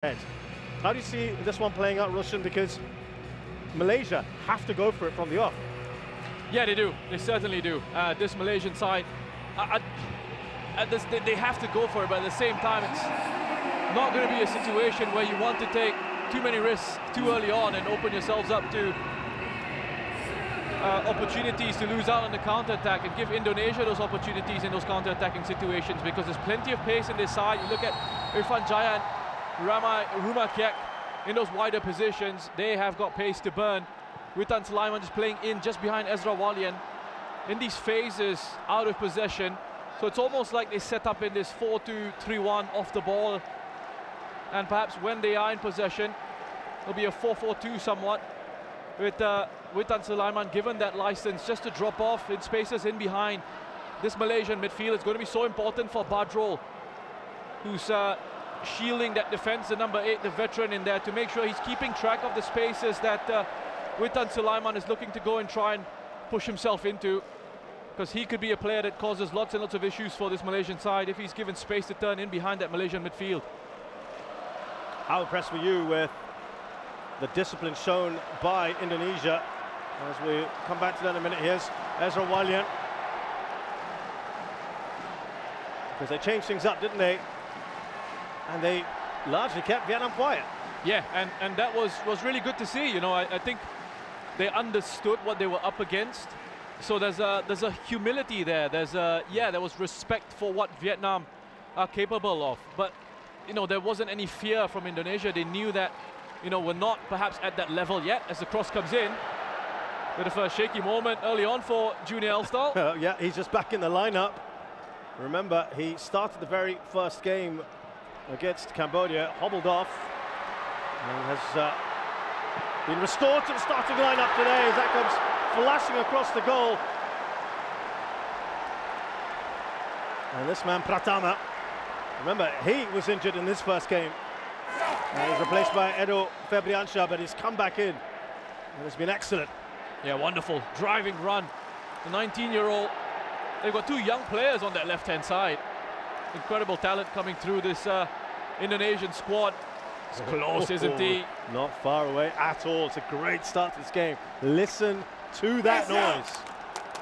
How do you see this one playing out, Roshan? Because Malaysia have to go for it from the off. Yeah, they do. They certainly do. This Malaysian side, they have to go for it, but at the same time, it's not going to be a situation where you want to take too many risks too early on and open yourselves up to opportunities to lose out on the counter-attack and give Indonesia those opportunities in those counter-attacking situations, because there's plenty of pace in this side. You look at Irfan Jaya and Rumakiak in those wider positions. They have got pace to burn. Witan Sulaiman just playing in just behind Ezra Walian in these phases out of possession. So it's almost like they set up in this 4-2-3-1 off the ball, and perhaps when they are in possession it'll be a 4-4-2 somewhat, with Witan Sulaiman given that license just to drop off in spaces in behind this Malaysian midfield. It's going to be so important for Badrol, who's shielding that defense, the number 8, the veteran in there, to make sure he's keeping track of the spaces that Witan Sulaiman is looking to go and try and push himself into, because he could be a player that causes lots and lots of issues for this Malaysian side if he's given space to turn in behind that Malaysian midfield. How impressed were you with the discipline shown by Indonesia? As we come back to that in a minute, here's Ezra Walian. Because they changed things up, didn't they? And they largely kept Vietnam quiet. Yeah, and that was really good to see. You know, I think they understood what they were up against. So there's a humility there. There was respect for what Vietnam are capable of. But you know, there wasn't any fear from Indonesia. They knew that, you know, we're not perhaps at that level yet. As the cross comes in, bit of a shaky moment early on for Junior Elstal. Yeah, he's just back in the lineup. Remember, he started the very first game against Cambodia, hobbled off, and has been restored to the starting lineup today as that comes flashing across the goal. And this man, Pratama, remember, he was injured in this first game. He was replaced by Edo Febriansha, but he's come back in and has been excellent. Yeah, wonderful driving run. The 19-year-old, they've got 2 young players on that left-hand side. Incredible talent coming through this Indonesian squad. It's close, isn't he? Not far away at all. It's a great start to this game. Listen to that noise.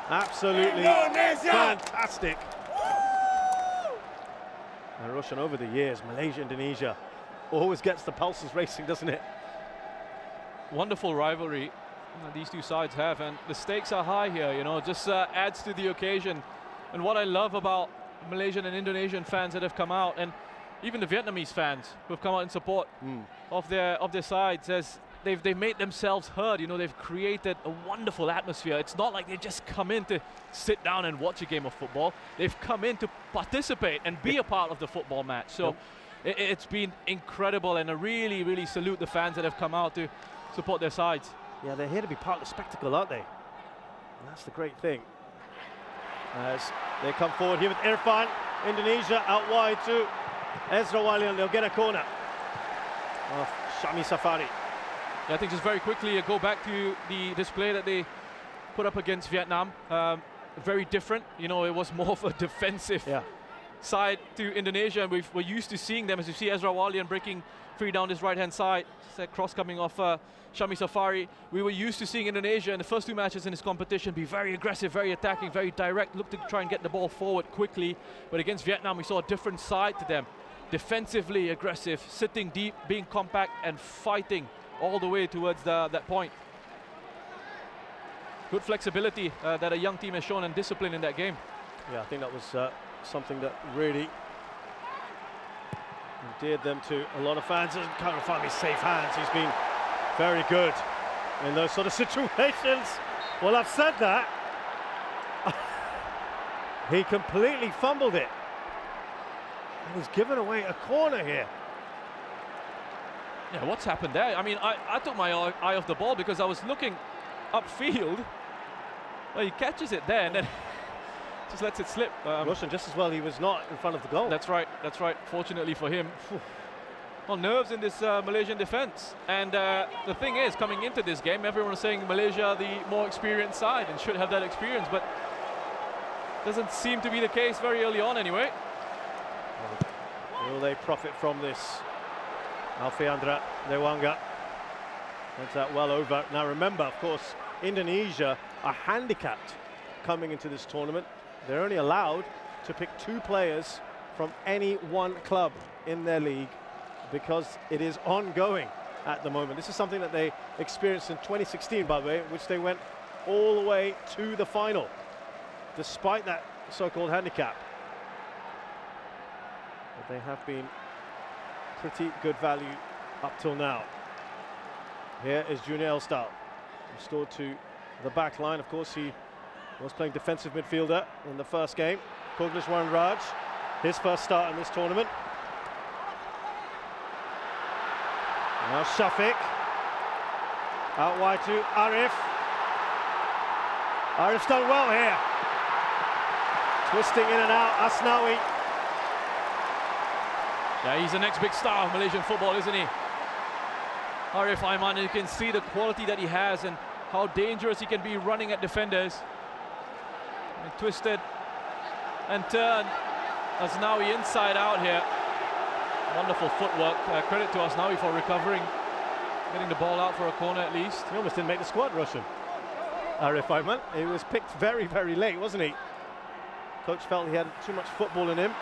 Absolutely fantastic. And Roshan, over the years, Malaysia, Indonesia always gets the pulses racing, doesn't it? Wonderful rivalry these two sides have, and the stakes are high here, you know, just adds to the occasion. And what I love about Malaysian and Indonesian fans that have come out, and even the Vietnamese fans who have come out in support of their sides, as they've made themselves heard. You know, they've created a wonderful atmosphere. It's not like they just come in to sit down and watch a game of football. They've come in to participate and be a part of the football match. So it's been incredible, and I really, really salute the fans that have come out to support their sides. Yeah, they're here to be part of the spectacle, aren't they? And that's the great thing. As they come forward here with Irfan, Indonesia out wide to Ezra Walian. They'll get a corner of Shami Safari. Yeah, I think just very quickly go back to the display that they put up against Vietnam. Very different. You know, it was more of a defensive side to Indonesia, and we're used to seeing them, as you see Ezra Walian breaking free down this right-hand side. That cross coming off Shami Safari. We were used to seeing Indonesia in the first 2 matches in this competition be very aggressive, very attacking, very direct, look to try and get the ball forward quickly. But against Vietnam, we saw a different side to them. Defensively aggressive, sitting deep, being compact, and fighting all the way towards that point. Good flexibility that a young team has shown, and discipline in that game. Yeah, I think that was something that really endeared them to a lot of fans. Doesn't kind of find me safe hands. He's been very good in those sort of situations. Well, I've said that. He completely fumbled it. And he's given away a corner here. Yeah, what's happened there? I mean, I took my eye off the ball because I was looking upfield. Well, he catches it there and then just lets it slip. Roshan, just as well, he was not in front of the goal. That's right, that's right. Fortunately for him. Well, nerves in this Malaysian defense. And the thing is, coming into this game, everyone was saying Malaysia the more experienced side and should have that experience, but doesn't seem to be the case very early on anyway. Will they profit from this? Alfiandra Dewanga heads that well over. Now remember, of course, Indonesia are handicapped coming into this tournament. They're only allowed to pick 2 players from any one club in their league because it is ongoing at the moment. This is something that they experienced in 2016, by the way, which they went all the way to the final, despite that so-called handicap. But they have been pretty good value up till now. Here is Junior Elstal, restored to the back line. Of course, he was playing defensive midfielder in the first game. Kogliswaran Raj, his first start in this tournament. Now Shafiq, out wide to Arif. Arif's done well here. Twisting in and out, Asnawi. Yeah, he's the next big star of Malaysian football, isn't he? Arif Aiman, you can see the quality that he has and how dangerous he can be running at defenders. And twisted and turned. Asnawi inside out here. Wonderful footwork. Credit to Asnawi for recovering, getting the ball out for a corner at least. He almost didn't make the squad, Roshan. Arif Aiman. He was picked very, very late, wasn't he? Coach felt he had too much football in him.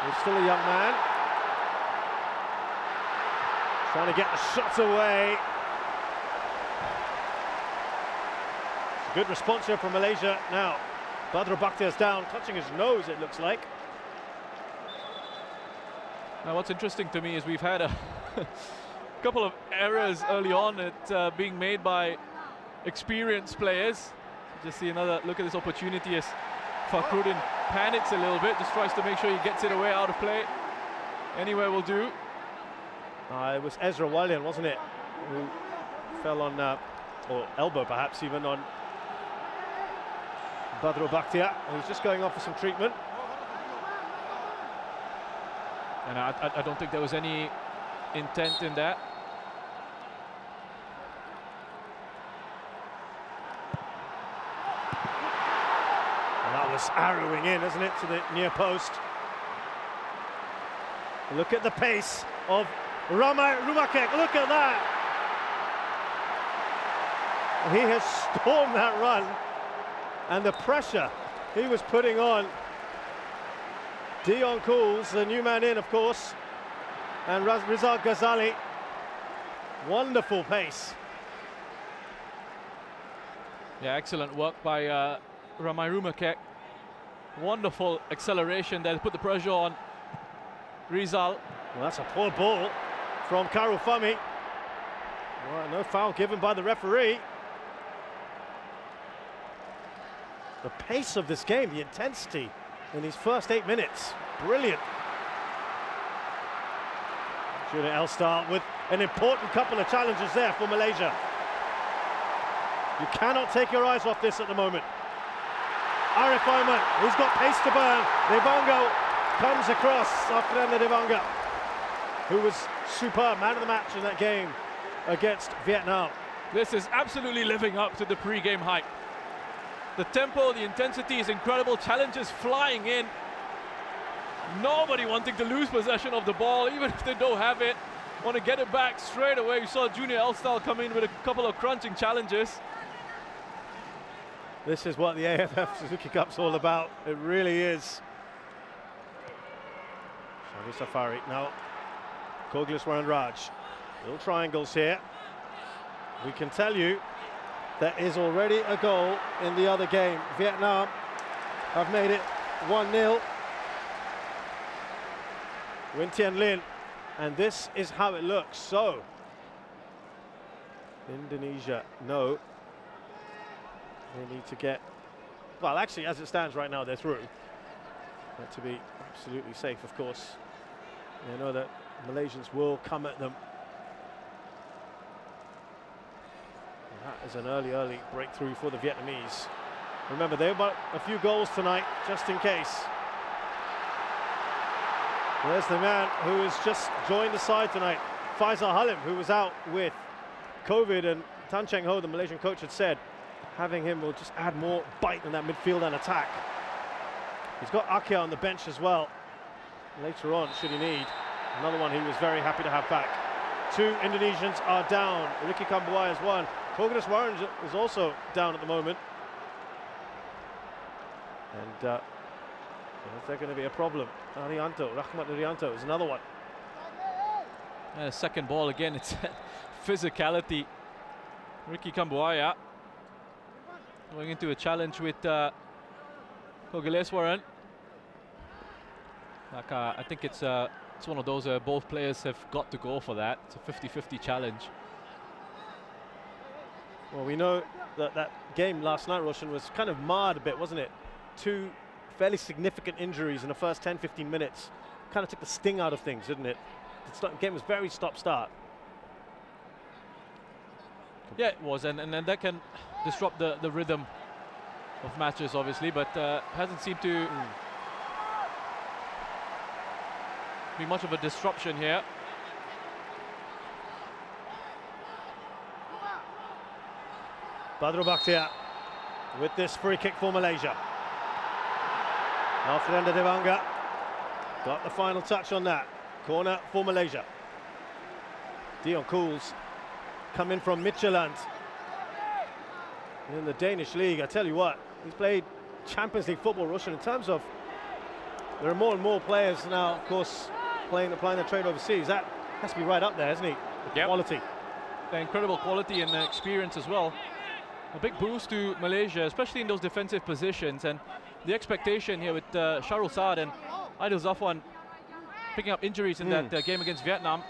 He's still a young man. Trying to get the shots away. It's a good response here from Malaysia. Now, Badru Bakhtiar's down, touching his nose, it looks like. Now, what's interesting to me is we've had a couple of errors early on at being made by experienced players. Just see another look at this opportunity as Fakhruddin panics a little bit, just tries to make sure he gets it away out of play. Anywhere will do. It was Ezra Walian, wasn't it, who fell on, or elbow perhaps even, on Badru Bakhtiar. He's just going off for some treatment. And I don't think there was any intent in that. And that was arrowing in, isn't it, to the near post. Look at the pace of Ramai Rumakek, look at that! He has stormed that run, and the pressure he was putting on Dion Cools, the new man in, of course, and Rizal Ghazali. Wonderful pace. Yeah, excellent work by Ramai Rumakek. Wonderful acceleration there to put the pressure on Rizal. Well, that's a poor ball from Karufami. Well, no foul given by the referee. The pace of this game, the intensity in these first 8 minutes, brilliant. Junior Elstal with an important couple of challenges there for Malaysia. You cannot take your eyes off this at the moment. Arif Aiman, he's got pace to burn. Dewanga comes across after the Dewanga, who was superb, man of the match in that game against Vietnam. This is absolutely living up to the pre-game hype. The tempo, the intensity is incredible. Challenges flying in. Nobody wanting to lose possession of the ball, even if they don't have it. Want to get it back straight away. You saw Junior Elstal come in with a couple of crunching challenges. This is what the AFF Suzuki Cup's all about. It really is. Shadi Safari now. Kogliswaran Raj. Little triangles here. We can tell you there is already a goal in the other game. Vietnam have made it 1-0. Nguyen Tien Linh, and this is how it looks. So, Indonesia know they need to get, well, actually, as it stands right now, they're through. But to be absolutely safe, of course, they know that Malaysians will come at them. And that is an early breakthrough for the Vietnamese. Remember, they've got a few goals tonight, just in case. There's the man who has just joined the side tonight, Faisal Halim, who was out with COVID, and Tan Cheng Ho, the Malaysian coach, had said having him will just add more bite in that midfield and attack. He's got Akia on the bench as well. Later on, should he need. Another one he was very happy to have back. two Indonesians are down. Ricky Kambuaya is one. Kogineswaran is also down at the moment. And is there going to be a problem? Rahmat Arianto is another one. And a second ball again, it's physicality. Ricky Kambuaya going into a challenge with Kogineswaran. Like, I think it's one of those both players have got to go for that. It's a 50-50 challenge. Well, we know that that game last night, Roshan, was kind of marred a bit, wasn't it? Two fairly significant injuries in the first 10-15 minutes. Kind of took the sting out of things, didn't it? The game was very stop-start. Yeah, it was, and that can disrupt the rhythm of matches, obviously, but hasn't seemed to be much of a disruption here. Badru Bakhtiar with this free kick for Malaysia. Alfrenda Devanga got the final touch on that. Corner for Malaysia. Dion Cools come in from Midtjylland in the Danish league. I tell you what, he's played Champions League football, Russian, in terms of there are more and more players now, of course, applying their trade overseas. That has to be right up there, isn't he? The quality. The incredible quality and experience as well. A big boost to Malaysia, especially in those defensive positions, and the expectation here with Shahrul Saad and Aidil Zafwan picking up injuries in that game against Vietnam.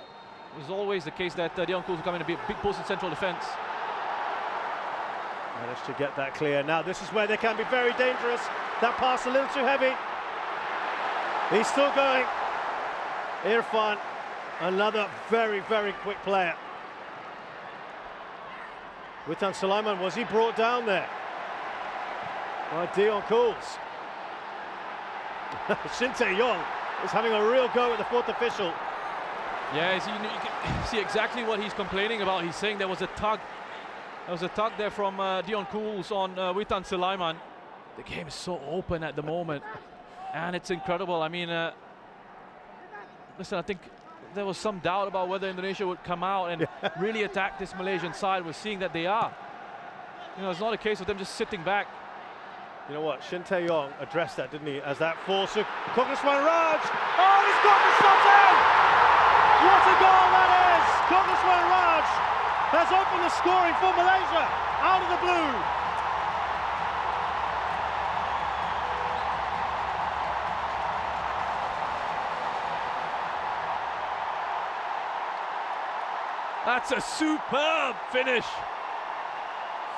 It was always the case that Dion Cools would come in and be a big post in central defence. Managed to get that clear. Now this is where they can be very dangerous. That pass a little too heavy. He's still going. Irfan, another very, very quick player. Witan Sulaiman, was he brought down there by Dion Cools? Shin Tae-yong is having a real go at the fourth official. Yeah, you can see exactly what he's complaining about. He's saying there was a tug. There was a tug there from Dion Cools on Witan Sulaiman. The game is so open at the moment, and it's incredible. I mean, listen, I think there was some doubt about whether Indonesia would come out and really attack this Malaysian side. We're seeing that they are. You know, it's not a case of them just sitting back. You know what, Shin Tae-yong addressed that, didn't he, as that force of Kogineswaran Raj. Oh, he's got the shot in! What a goal that is! Kogineswaran Raj has opened the scoring for Malaysia out of the blue. That's a superb finish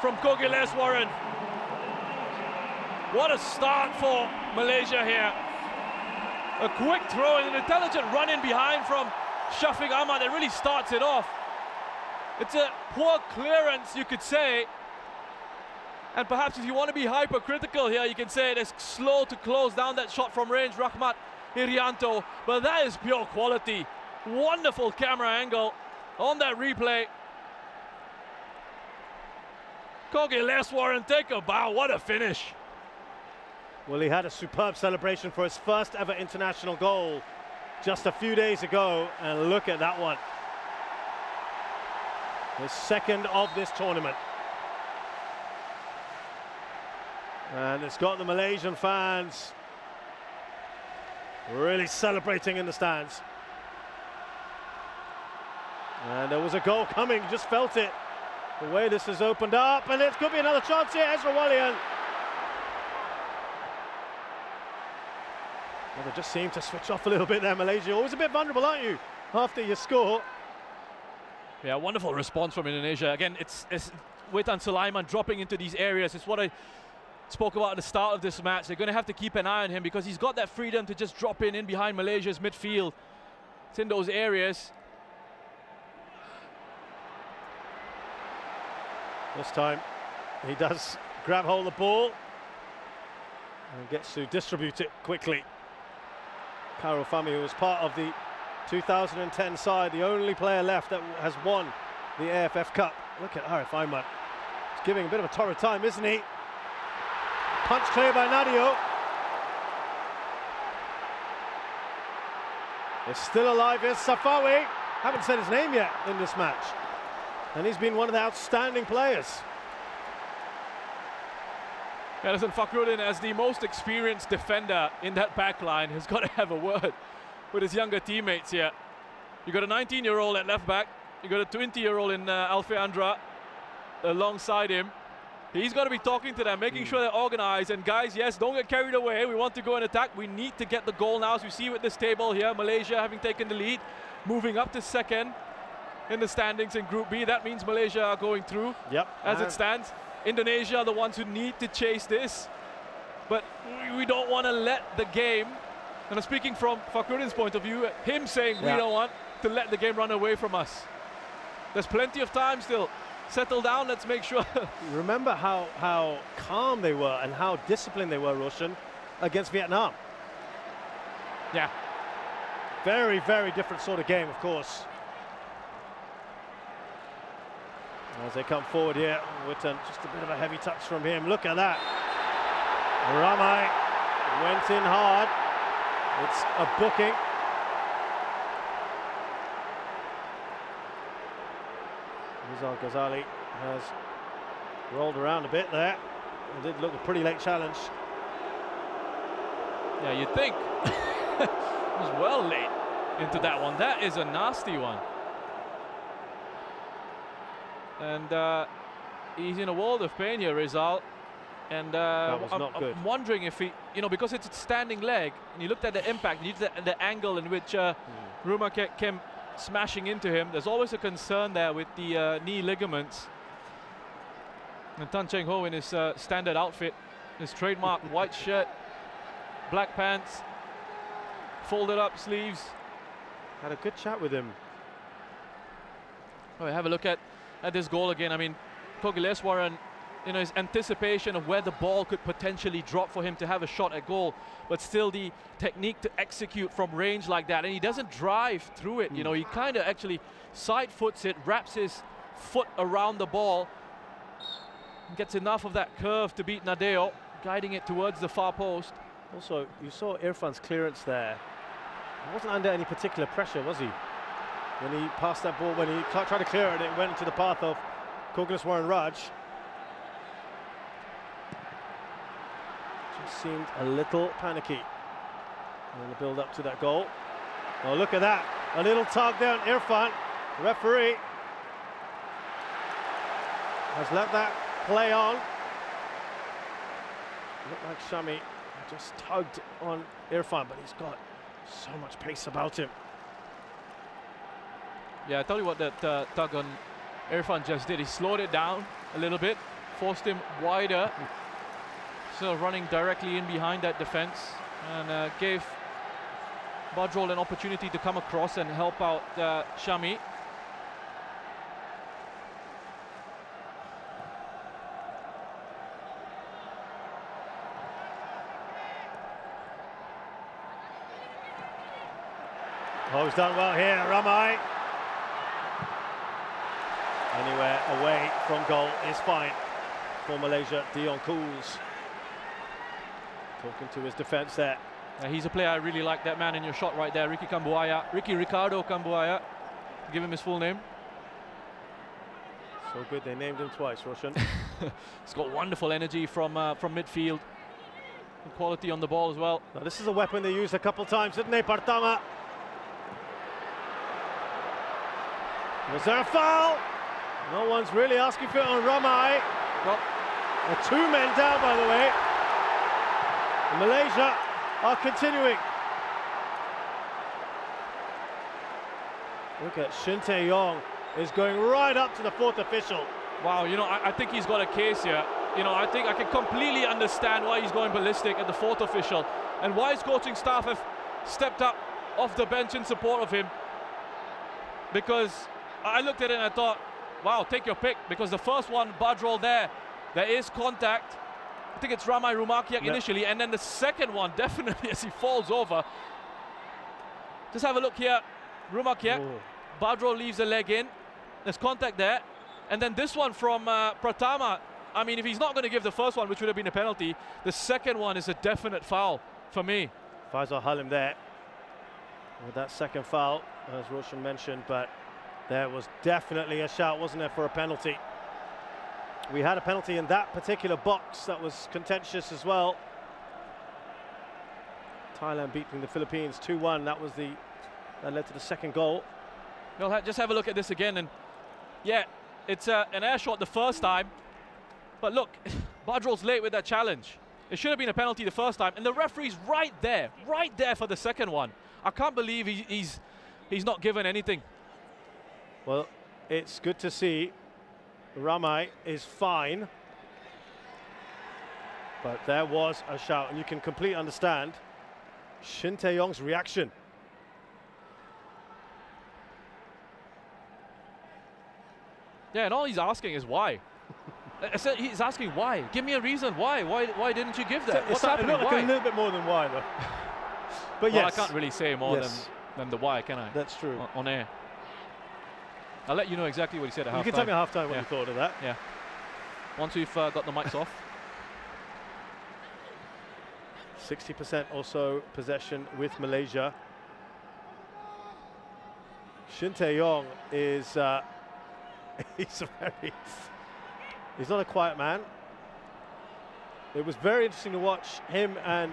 from Kogineswaran. What a start for Malaysia here. A quick throw and an intelligent run in behind from Shafiq Ahmad that really starts it off. It's a poor clearance, you could say. And perhaps if you want to be hypercritical here, you can say it is slow to close down that shot from range, Rahmat Irianto. But that is pure quality. Wonderful camera angle on that replay. Kogineswaran, take a bow. What a finish. Well, he had a superb celebration for his first ever international goal just a few days ago, and look at that one. His second of this tournament. And it's got the Malaysian fans really celebrating in the stands. And there was a goal coming, just felt it. The way this has opened up, and it could be another chance here, Ezra Walian. Well, they just seem to switch off a little bit there, Malaysia. Always a bit vulnerable, aren't you, after you score? Yeah, wonderful response from Indonesia. Again, it's Witan Sulaiman dropping into these areas. It's what I spoke about at the start of this match. They're going to have to keep an eye on him because he's got that freedom to just drop in behind Malaysia's midfield. It's in those areas. This time, he does grab hold of the ball and gets to distribute it quickly. Karol Fami, who was part of the 2010 side, the only player left that has won the AFF Cup. Look at Arif Aiman. He's giving a bit of a torrid time, isn't he? Punch clear by Nadio. It's still alive, here's Safawi. Haven't said his name yet in this match. And he's been one of the outstanding players. Yeah, listen, Fakhruddin, as the most experienced defender in that back line, has got to have a word with his younger teammates here. You got a 19-year-old at left back. You got a 20-year-old in Alfeandra alongside him. He's got to be talking to them, making sure they're organized. And guys, yes, don't get carried away. We want to go and attack. We need to get the goal now. As you see with this table here, Malaysia having taken the lead, moving up to second in the standings in Group B. That means Malaysia are going through as it stands. Indonesia are the ones who need to chase this. But we don't want to let the game, and I'm speaking from Fakhruddin's point of view, him saying we don't want to let the game run away from us. There's plenty of time still. Settle down, let's make sure. Remember how calm they were and how disciplined they were, Roshan, against Vietnam. Yeah. Very, very different sort of game, of course. As they come forward here, Witten, just a bit of a heavy touch from him. Look at that. Ramai went in hard. It's a booking. Rizal Ghazali has rolled around a bit there. It did look a pretty late challenge. Yeah, you'd think. It was well late into that one. That is a nasty one. And he's in a world of pain here, Rizal. And I'm wondering if he, you know, because it's a standing leg, and you looked at the impact, and you looked at the angle in which Rumah came smashing into him. There's always a concern there with the knee ligaments. And Tan Cheng Ho in his standard outfit, his trademark white shirt, black pants, folded up sleeves. Had a good chat with him. Oh, have a look at this goal again. I mean, Kogileswaran, you know, his anticipation of where the ball could potentially drop for him to have a shot at goal, but still the technique to execute from range like that. And he doesn't drive through it, you know, he kind of actually side foots it, wraps his foot around the ball, and gets enough of that curve to beat Nadeo, guiding it towards the far post. Also, you saw Irfan's clearance there. He wasn't under any particular pressure, was he? When he passed that ball, when he tried to clear it, it went into the path of Kogileswaran Raj. Just seemed a little panicky in the build up to that goal. Oh, look at that. A little tug down Irfan. The referee has let that play on. Looked like Shami just tugged on Irfan, but he's got so much pace about him. Yeah, I tell you what that tug on Irfan just did. He slowed it down a little bit, forced him wider, so running directly in behind that defense, and gave Badrol an opportunity to come across and help out Shami. Oh, he's done well here, Ramai. Anywhere away from goal is fine for Malaysia. Dion Cools talking to his defence there. He's a player I really like, that man in your shot right there, Ricky Ricardo Cambuaya, to give him his full name. So good, they named him twice, Roshan. He's got wonderful energy from midfield, and quality on the ball as well. Now this is a weapon they used a couple times, didn't they, Partama? Was there a foul? No one's really asking for it on Ramai. Well, two men down, by the way. And Malaysia are continuing. Look at Shin Tae-yong is going right up to the fourth official. Wow, you know, I think he's got a case here. You know, I think I can completely understand why he's going ballistic at the fourth official and why his coaching staff have stepped up off the bench in support of him. Because I looked at it and I thought, wow, take your pick, because the first one, Badrol there is contact. I think it's Ramai Rumakiak initially, and then the second one, definitely as he falls over. Just have a look here, Rumakiak. Badrol leaves the leg in. There's contact there. And then this one from Pratama. I mean, if he's not going to give the first one, which would have been a penalty, the second one is a definite foul for me. Faisal Halim there with that second foul. as Roshan mentioned, but there was definitely a shout, wasn't there, for a penalty. We had a penalty in that particular box that was contentious as well. Thailand beating the Philippines 2-1. That led to the second goal. Well, just have a look at this again, and yeah, it's an air shot the first time, but look, Badrul's late with that challenge. It should have been a penalty the first time, and the referee's right there for the second one. I can't believe he's not given anything. Well, it's good to see Ramai is fine, but there was a shout, and you can completely understand Shin Tae-yong's reaction. Yeah, and all he's asking is why. He's asking why. Give me a reason why. Why didn't you give that? What's happening? Like a little bit more than why, though. But well, yes, I can't really say more than the why, can I? That's true. On air. I'll let you know exactly what he said at halftime. You can tell me at halftime what you thought of that. Yeah. Once we've got the mics off. 60% or so possession with Malaysia. Shin Tae-yong is he's not a quiet man. It was very interesting to watch him and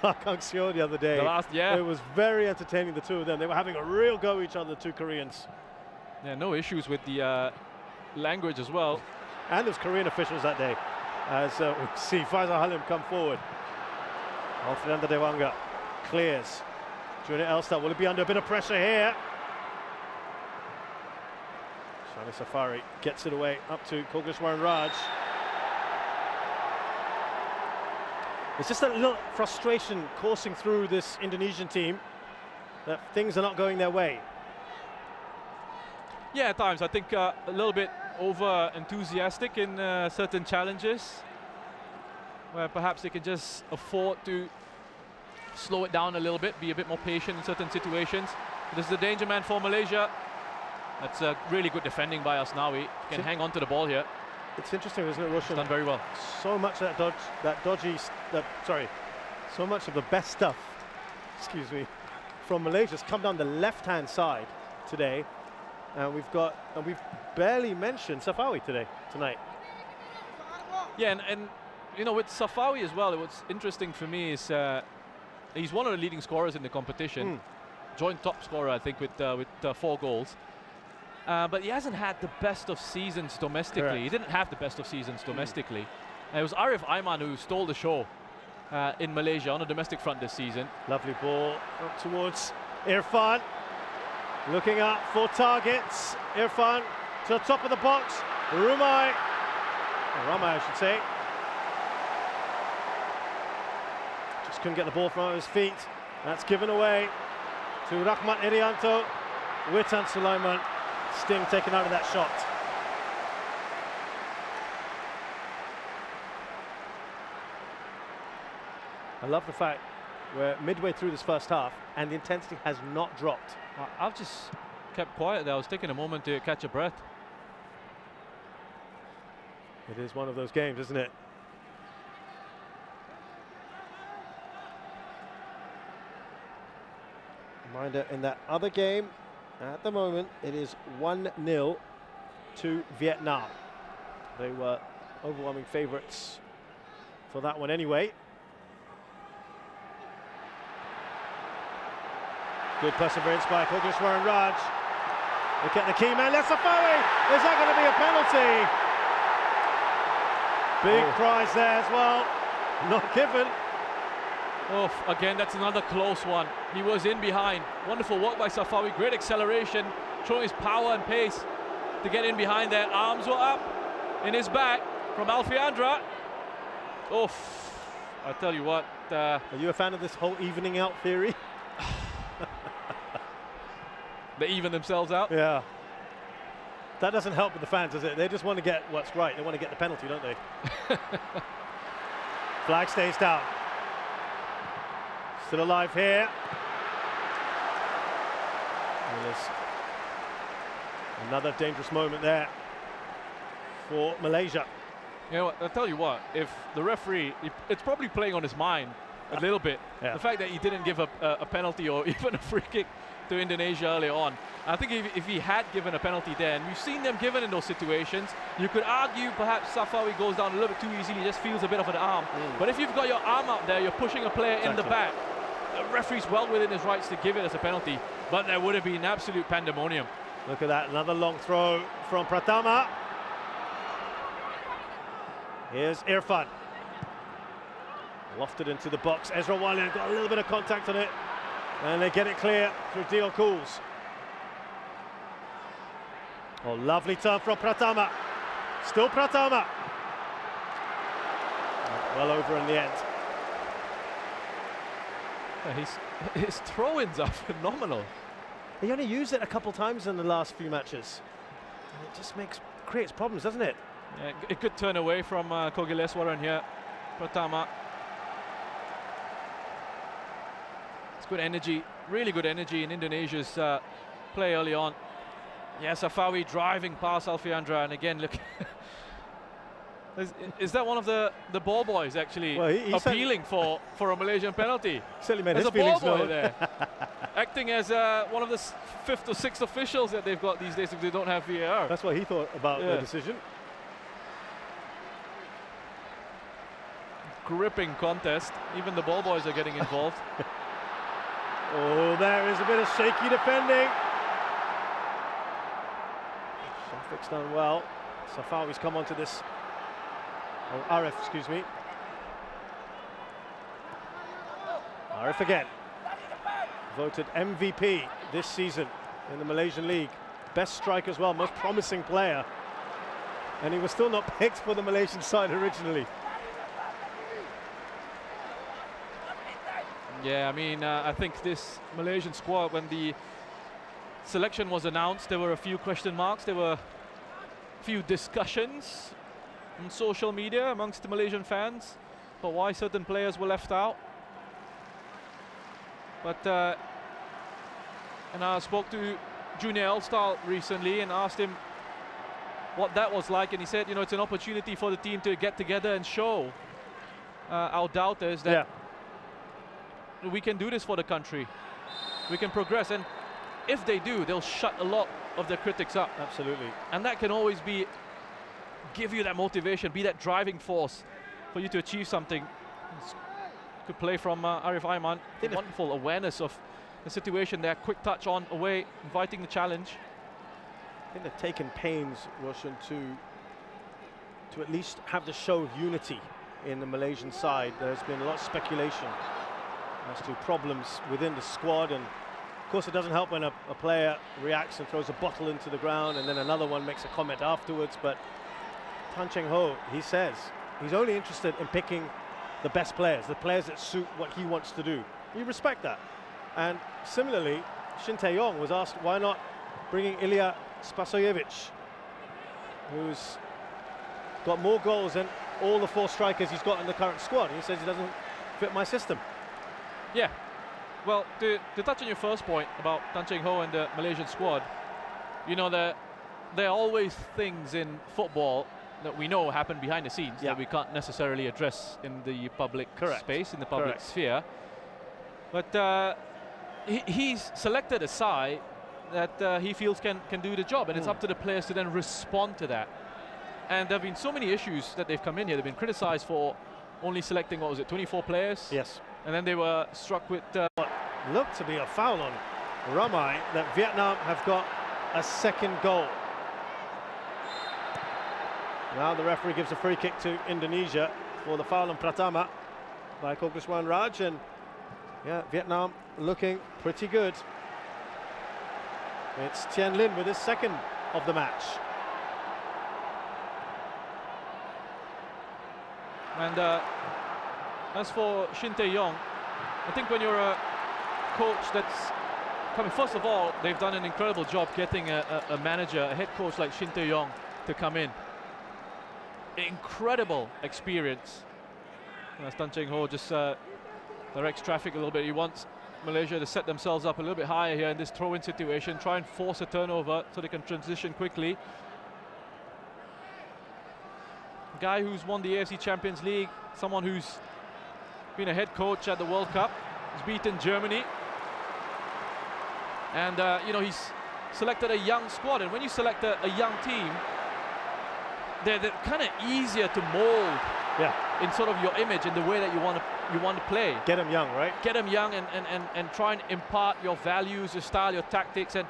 Park Hang-seo the other day. It was very entertaining, the two of them. They were having a real go at each other, the two Koreans. Yeah, no issues with the language as well. And there's Korean officials that day. As we see Faisal Halim come forward. Alfredo Dewanga clears. Junior Elster, will it be under a bit of pressure here? Shani Safari gets it away up to Kogeshwaran Raj. It's just a little frustration coursing through this Indonesian team that things are not going their way. Yeah, at times I think a little bit over enthusiastic in certain challenges, where perhaps they can just afford to slow it down a little bit, be a bit more patient in certain situations. This is the danger man for Malaysia. That's really good defending by Asnawi. Can hang on to the ball here. It's interesting, isn't it, Roshan? Done very well. So much of so much of the best stuff, excuse me, from Malaysia's come down the left-hand side today. And we've barely mentioned Safawi tonight. Yeah, and you know, with Safawi as well, what's interesting for me is he's one of the leading scorers in the competition. Joint top scorer, I think, with 4 goals. But he hasn't had the best of seasons domestically. Correct. He didn't have the best of seasons domestically. It was Arif Aiman who stole the show in Malaysia on the domestic front this season. Lovely ball up towards Irfan. Looking up for targets. Irfan to the top of the box. Ramai, I should say. Just couldn't get the ball from his feet. That's given away to Rahmat Irianto. Witan Sulaiman. Sting taken out of that shot. I love the fact we're midway through this first half and the intensity has not dropped. I've just kept quiet there. I was taking a moment to catch a breath. It is one of those games, isn't it? Reminder, in that other game, at the moment, it is 1-0 to Vietnam. They were overwhelming favourites for that one anyway. Good perseverance by Kogeshwaran Raj. Look at the key man, Safawi. Is that going to be a penalty? Big prize there as well. Not given. Oh, again, that's another close one. He was in behind. Wonderful work by Safawi. Great acceleration, showing his power and pace to get in behind there. Arms were up in his back from Alfiandra. Oof. I tell you what. Are you a fan of this whole evening out theory? They even themselves out. Yeah. That doesn't help with the fans, does it? They just want to get what's right. They want to get the penalty, don't they? Flag stays down. Still alive here. And there's another dangerous moment there for Malaysia. You know what, I'll tell you what, if the referee, it's probably playing on his mind a little bit. Yeah. The fact that he didn't give a penalty or even a free kick to Indonesia early on. I think if he had given a penalty there, and we've seen them given in those situations, you could argue perhaps Safawi goes down a little bit too easily, just feels a bit of an arm. But if you've got your arm out there, you're pushing a player in the back, the referee's well within his rights to give it as a penalty, but there would have been absolute pandemonium. Look at that, another long throw from Pratama. Here's Irfan. Lofted into the box. Ezra Walian got a little bit of contact on it, and they get it clear through Dio Cools. Oh, lovely turn from Pratama. Still Pratama. Well over in the end. Yeah, his throw-ins are phenomenal. He only used it a couple times in the last few matches. And it just creates problems, doesn't it? Yeah, a good turn away from Kogileswaran here. Pratama. It's good energy, really good energy in Indonesia's play early on. Yeah, Safawi driving past Alfiandra, and again, look. Is that one of the ball boys actually appealing for a Malaysian penalty? Certainly made There's his feelings a ball boy known. there, acting as one of the 5th or 6th officials that they've got these days if they don't have VAR. That's what he thought about the decision. Gripping contest. Even the ball boys are getting involved. Oh, there is a bit of shaky defending. Shafiq's done well. Safawi's come onto this. Oh, Arif, excuse me. Arif again. Voted MVP this season in the Malaysian League. Best striker as well, most promising player. And he was still not picked for the Malaysian side originally. Yeah, I mean, I think this Malaysian squad, when the selection was announced, there were a few question marks. There were a few discussions on social media amongst the Malaysian fans about why certain players were left out. But and I spoke to Junior Elstal recently and asked him what that was like, and he said, you know, it's an opportunity for the team to get together and show our doubters that we can do this for the country. We can progress, and if they do, they'll shut a lot of their critics up. Absolutely. And that can always give you that motivation, be that driving force for you to achieve something. Good play from Arif Aiman. Wonderful awareness of the situation there. Quick touch on away, inviting the challenge. I think they've taken pains, Roshan, to at least have the show of unity in the Malaysian side. There's been a lot of speculation as to problems within the squad, and of course it doesn't help when a player reacts and throws a bottle into the ground and then another one makes a comment afterwards. But Tan Cheng Ho, he says he's only interested in picking the best players, the players that suit what he wants to do. You respect that. And similarly, Shin Tae-yong was asked why not bringing Ilya Spasojevic, who's got more goals than all the 4 strikers he's got in the current squad. He says he doesn't fit my system. Yeah, well, to touch on your first point about Tan Cheng Ho and the Malaysian squad, you know, there are always things in football that we know happen behind the scenes that we can't necessarily address in the public space, in the public sphere. But he's selected a side that he feels can do the job, and it's up to the players to then respond to that. And there have been so many issues that they've come in here. They've been criticized for only selecting, what was it, 24 players? Yes. And then they were struck with what looked to be a foul on Ramai, that Vietnam have got a second goal. Now the referee gives a free kick to Indonesia for the foul on Pratama by Koguswan Raj, and yeah, Vietnam looking pretty good. It's Tien Lin with his second of the match. And as for Shin Tae-yong, I think when you're a coach that's coming, first of all, they've done an incredible job getting a manager, a head coach like Shin Tae-yong to come in. Incredible experience. As Tan Cheng Ho just directs traffic a little bit. He wants Malaysia to set themselves up a little bit higher here in this throw-in situation, try and force a turnover so they can transition quickly. A guy who's won the AFC Champions League, someone who's been a head coach at the World Cup, has beaten Germany. And you know, he's selected a young squad, and when you select a young team, they're kind of easier to mold in sort of your image and the way that you want to play. Get them young, right? Get them young and try and impart your values, your style, your tactics. And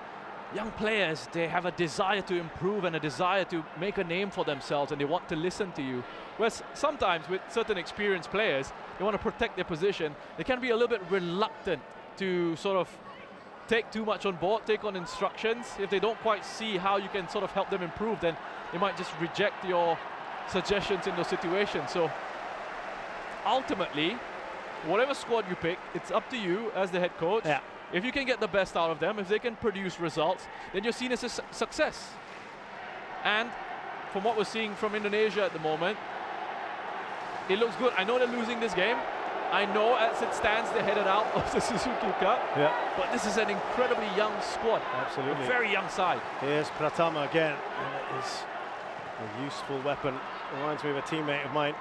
young players, they have a desire to improve and a desire to make a name for themselves, and they want to listen to you. Whereas sometimes with certain experienced players, they want to protect their position. They can be a little bit reluctant to sort of take too much on board, take on instructions. If they don't quite see how you can sort of help them improve, then they might just reject your suggestions in those situations. So ultimately, whatever squad you pick, it's up to you as the head coach. Yeah. If you can get the best out of them, if they can produce results, then you're seen as a success. And from what we're seeing from Indonesia at the moment, it looks good. I know they're losing this game. I know as it stands, they're headed out of the Suzuki Cup. Yeah. But this is an incredibly young squad. Absolutely. A very young side. Here's Pratama again, and it is a useful weapon. Reminds me of a teammate of mine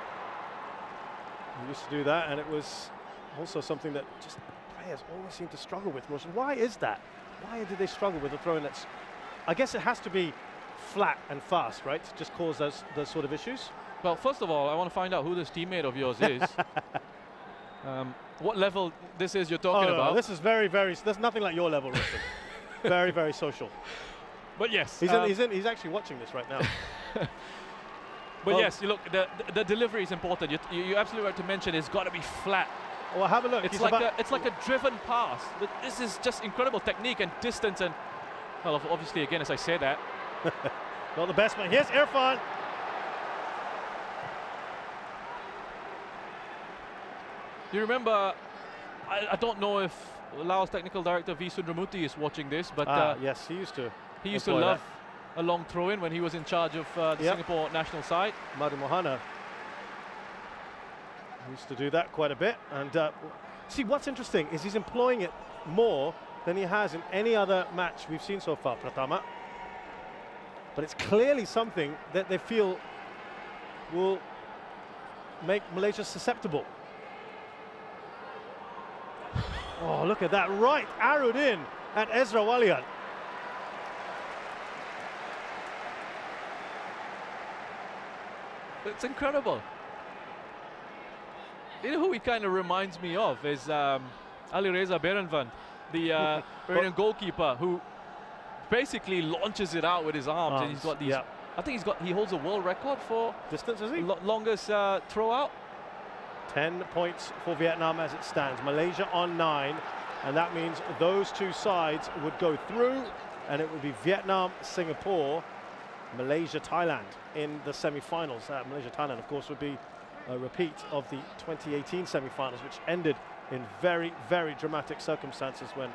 who used to do that, and it was also something that just players always seem to struggle with. Why is that? Why do they struggle with the throw-in? That's, I guess it has to be flat and fast, right? To just cause those sort of issues. Well, first of all, I want to find out who this teammate of yours is. What level this is you're talking about. No, this is very, there's nothing like your level, Rustam. Very, very social. But yes. He's actually watching this right now. But yes, you look, the delivery is important. You're absolutely right to mention it's got to be flat. Well, have a look. It's like a driven pass. This is just incredible technique and distance, and well, obviously again, as I say that. Not the best, but here's Irfan. You remember, I don't know if Laos technical director V. Sundramuthi is watching this, but yes, he used to. He used to love a long throw-in when he was in charge of the Singapore national side. Madu Mohana used to do that quite a bit. And see, what's interesting is he's employing it more than he has in any other match we've seen so far, Pratama. But it's clearly something that they feel will make Malaysia susceptible. Oh, look at that, right arrowed in at Ezra Walian. It's incredible. You know who he kind of reminds me of is Ali Reza Berenvan, the Iranian goalkeeper, who basically launches it out with his arms. And he's got these. I think he holds a world record for distance, is he? Longest throw out. 10 points for Vietnam as it stands. Malaysia on 9, and that means those two sides would go through, and it would be Vietnam, Singapore, Malaysia, Thailand in the semi-finals. Malaysia, Thailand, of course, would be a repeat of the 2018 semi-finals, which ended in very, very dramatic circumstances when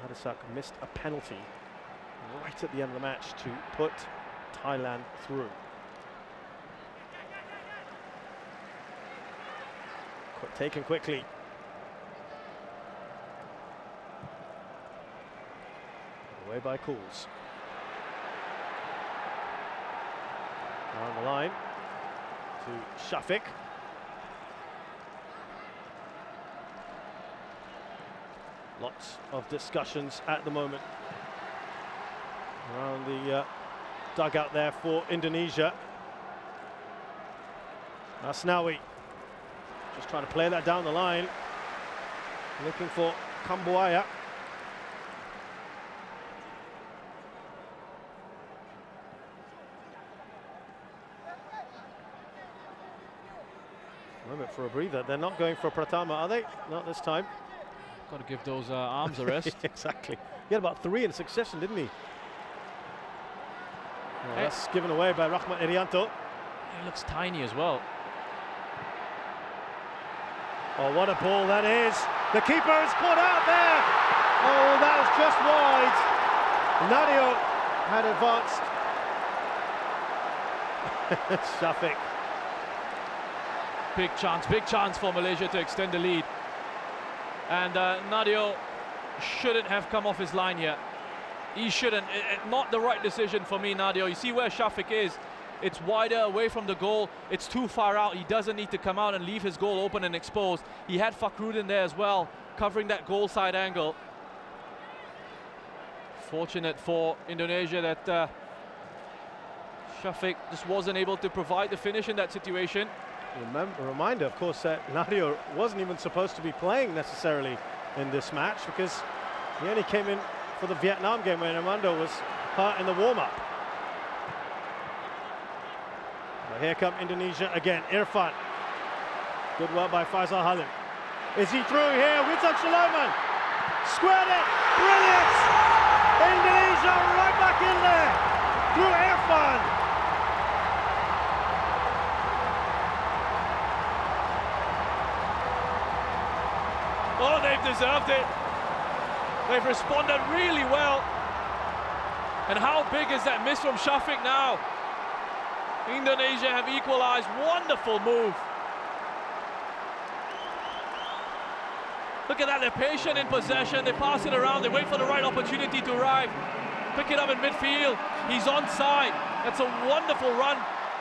Hadisak missed a penalty right at the end of the match to put Thailand through. Taken quickly. Away by Cools. Down the line to Shafiq. Lots of discussions at the moment around the dugout there for Indonesia. Asnawi just trying to play that down the line, looking for Kambuaya. Moment for a breather. They're not going for Pratama, are they? Not this time. Got to give those arms a rest. Exactly. He had about 3 in succession, didn't he? Well, that's given away by Rahmat Irianto. He looks tiny as well. Oh, what a ball that is. The keeper is caught out there. Oh, that was just wide. Nadio had advanced. Shafiq. Big chance for Malaysia to extend the lead. And Nadio shouldn't have come off his line yet. He shouldn't. Not the right decision for me, Nadio. You see where Shafiq is. It's wider away from the goal. It's too far out. He doesn't need to come out and leave his goal open and exposed. He had Fakhruddin there as well, covering that goal side angle. Fortunate for Indonesia that Shafiq just wasn't able to provide the finish in that situation. A reminder, of course, that Nadio wasn't even supposed to be playing necessarily in this match because he only came in for the Vietnam game when Armando was hurt in the warm-up. But here come Indonesia again. Irfan. Good work by Faisal Halim. Is he through here? Witan Sulaiman. Squared it. Brilliant. Indonesia right back in there. Through Irfan. Oh, they've deserved it. They've responded really well. And how big is that miss from Shafiq now? Indonesia have equalized. Wonderful move. Look at that, they're patient in possession. They pass it around, they wait for the right opportunity to arrive. Pick it up in midfield. He's onside. That's a wonderful run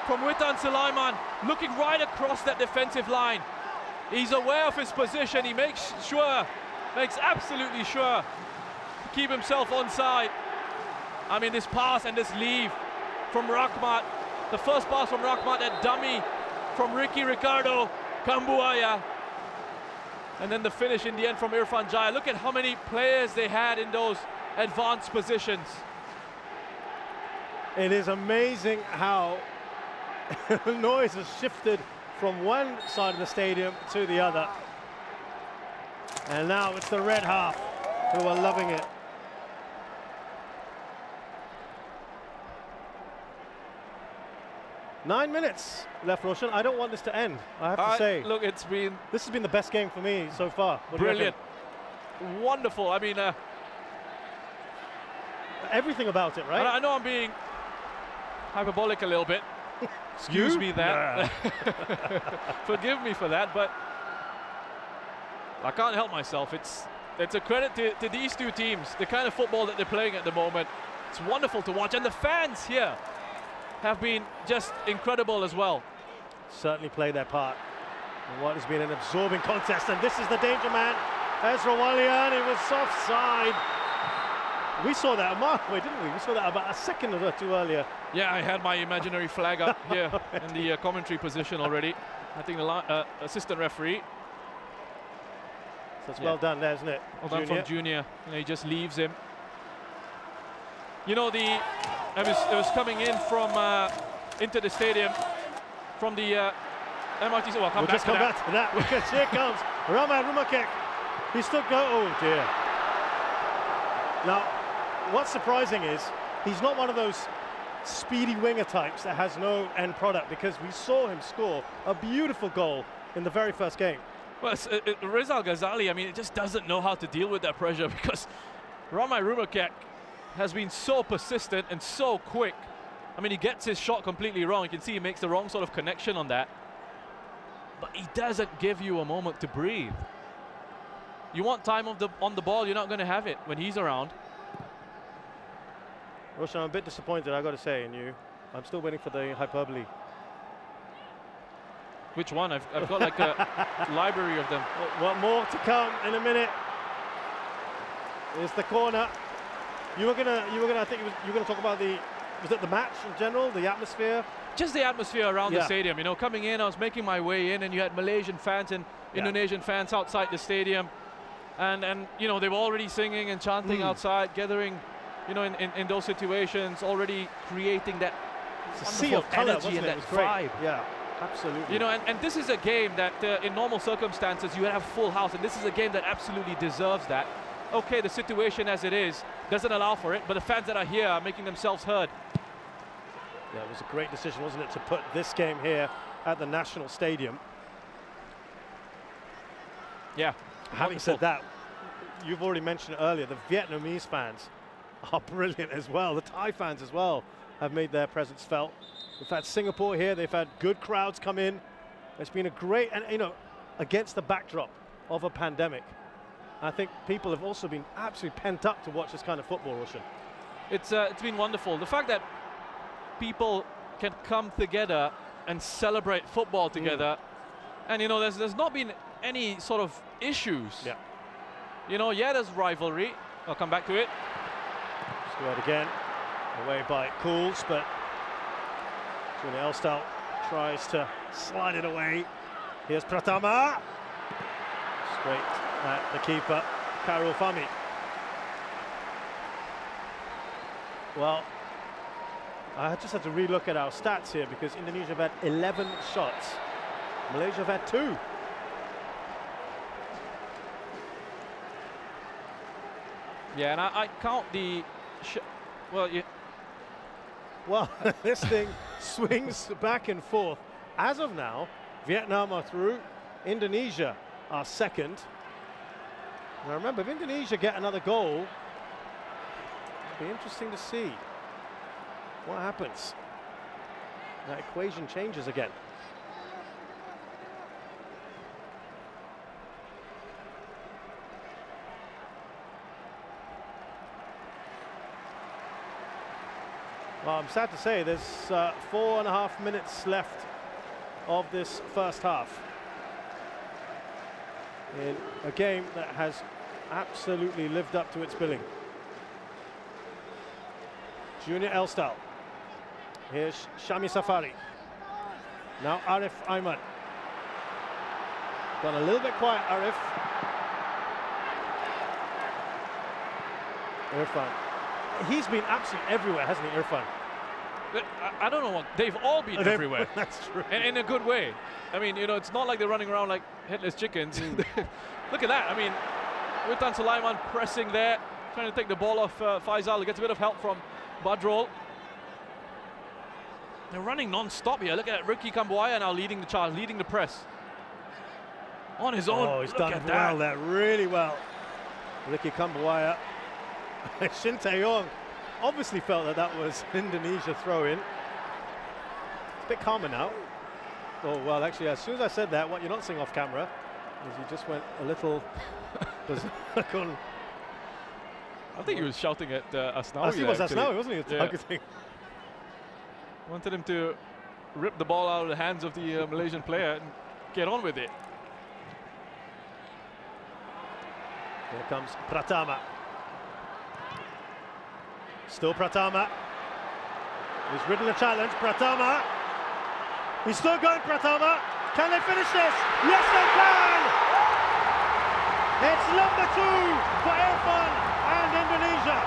from Witan Sulaiman, looking right across that defensive line. He's aware of his position. He makes absolutely sure to keep himself onside. I mean, this pass and this leave from Rahmat. The first pass from Rahmat, that dummy from Ricardo Kambuaya. And then the finish in the end from Irfan Jaya. Look at how many players they had in those advanced positions. It is amazing how noise has shifted from one side of the stadium to the other. And now it's the red half who are loving it. Nine minutes left, Roshan. I don't want this to end, I have to say. Look, this has been the best game for me so far. Brilliant. Wonderful. I mean, everything about it, right? I know I'm being hyperbolic a little bit. Excuse me that. Forgive me for that, but I can't help myself. It's a credit to these two teams, the kind of football that they're playing at the moment. It's wonderful to watch, and the fans here have been just incredible as well. Certainly played their part in what has been an absorbing contest, and this is the danger man, Ezra Walian. It was offside. We saw that a mile away, didn't we? We saw that about a second or two earlier. Yeah, I had my imaginary flag up here in the commentary position already. I think the assistant referee. So it's well done there, isn't it? Well done from Junior. You know, he just leaves him. You know, it was coming in from into the stadium from the MRT. Well, we'll just come back to that because here comes Rahmat Rumakek. He still go. Oh dear. Now, what's surprising is he's not one of those speedy winger types that has no end product, because we saw him score a beautiful goal in the very first game. Well, Rizal Ghazali, I mean, it just doesn't know how to deal with that pressure, because Rahmat Rumakek has been so persistent and so quick. I mean, he gets his shot completely wrong. You can see he makes the wrong sort of connection on that. But he doesn't give you a moment to breathe. You want time on the ball, you're not going to have it when he's around. Roshan, I'm a bit disappointed, I've got to say, in you. I'm still waiting for the hyperbole. Which one? I've got like a library of them. Well, more to come in a minute. Here's the corner. I think you were gonna talk about was it the match in general, the atmosphere? Just the atmosphere around the stadium. You know, coming in, I was making my way in, and you had Malaysian fans and Indonesian fans outside the stadium, and you know, they were already singing and chanting outside, gathering, you know, in those situations, already creating that sea of color, energy and that vibe. Yeah, absolutely. You know, and this is a game that in normal circumstances you would have full house, and this is a game that absolutely deserves that. Okay, the situation as it is doesn't allow for it, but the fans that are here are making themselves heard. Yeah, it was a great decision, wasn't it, to put this game here at the National Stadium. Yeah. Having said that, you've already mentioned it earlier, the Vietnamese fans are brilliant as well. The Thai fans as well have made their presence felt. We've had Singapore here, they've had good crowds come in. It's been a great, and you know, against the backdrop of a pandemic, I think people have also been absolutely pent up to watch this kind of football, Roshan. It's been wonderful. The fact that people can come together and celebrate football together, and you know, there's not been any sort of issues. Yeah. You know, yeah, there's rivalry. I'll come back to it. Squared again, away by Cools, but Junior Elstal tries to slide it away. Here's Pratama. Straight at the keeper, Karul Fahmi. Well, I just had to relook at our stats here because Indonesia have had 11 shots. Malaysia have had 2. Yeah, and I count the... Well, this thing swings back and forth. As of now, Vietnam are through. Indonesia are second. Now remember, if Indonesia get another goal, it'll be interesting to see what happens. That equation changes again. Well, I'm sad to say there's 4.5 minutes left of this first half in a game that has absolutely lived up to its billing. Junior Elstal. Here's Shami Safari. Now Arif Aiman. Gone a little bit quiet, Arif. Irfan. He's been absolutely everywhere, hasn't he, Irfan? I don't know what, they've all been everywhere. That's true. And in a good way. I mean, you know, it's not like they're running around like headless chickens. Look at that. I mean, Witan Sulaiman pressing there, trying to take the ball off Faisal. He gets a bit of help from Badrol. They're running non-stop here. Look at Ricky Kambuaya now leading the charge, leading the press. On his own. Oh, he's done well there, really well. Ricky Kambuaya. Shin Tae-yong obviously felt that that was Indonesia throw-in. It's a bit calmer now. Oh, well, actually, as soon as I said that, what you're not seeing off camera is he just went a little... I think he was shouting at Asnawi. He was Asnawi, wasn't he? Yeah. Wanted him to rip the ball out of the hands of the Malaysian player and get on with it. Here comes Pratama. Still Pratama. He's ridden the challenge. Pratama. He's still going, Pratama. Can they finish this? Yes, they can! It's number 2 for Irfan and Indonesia.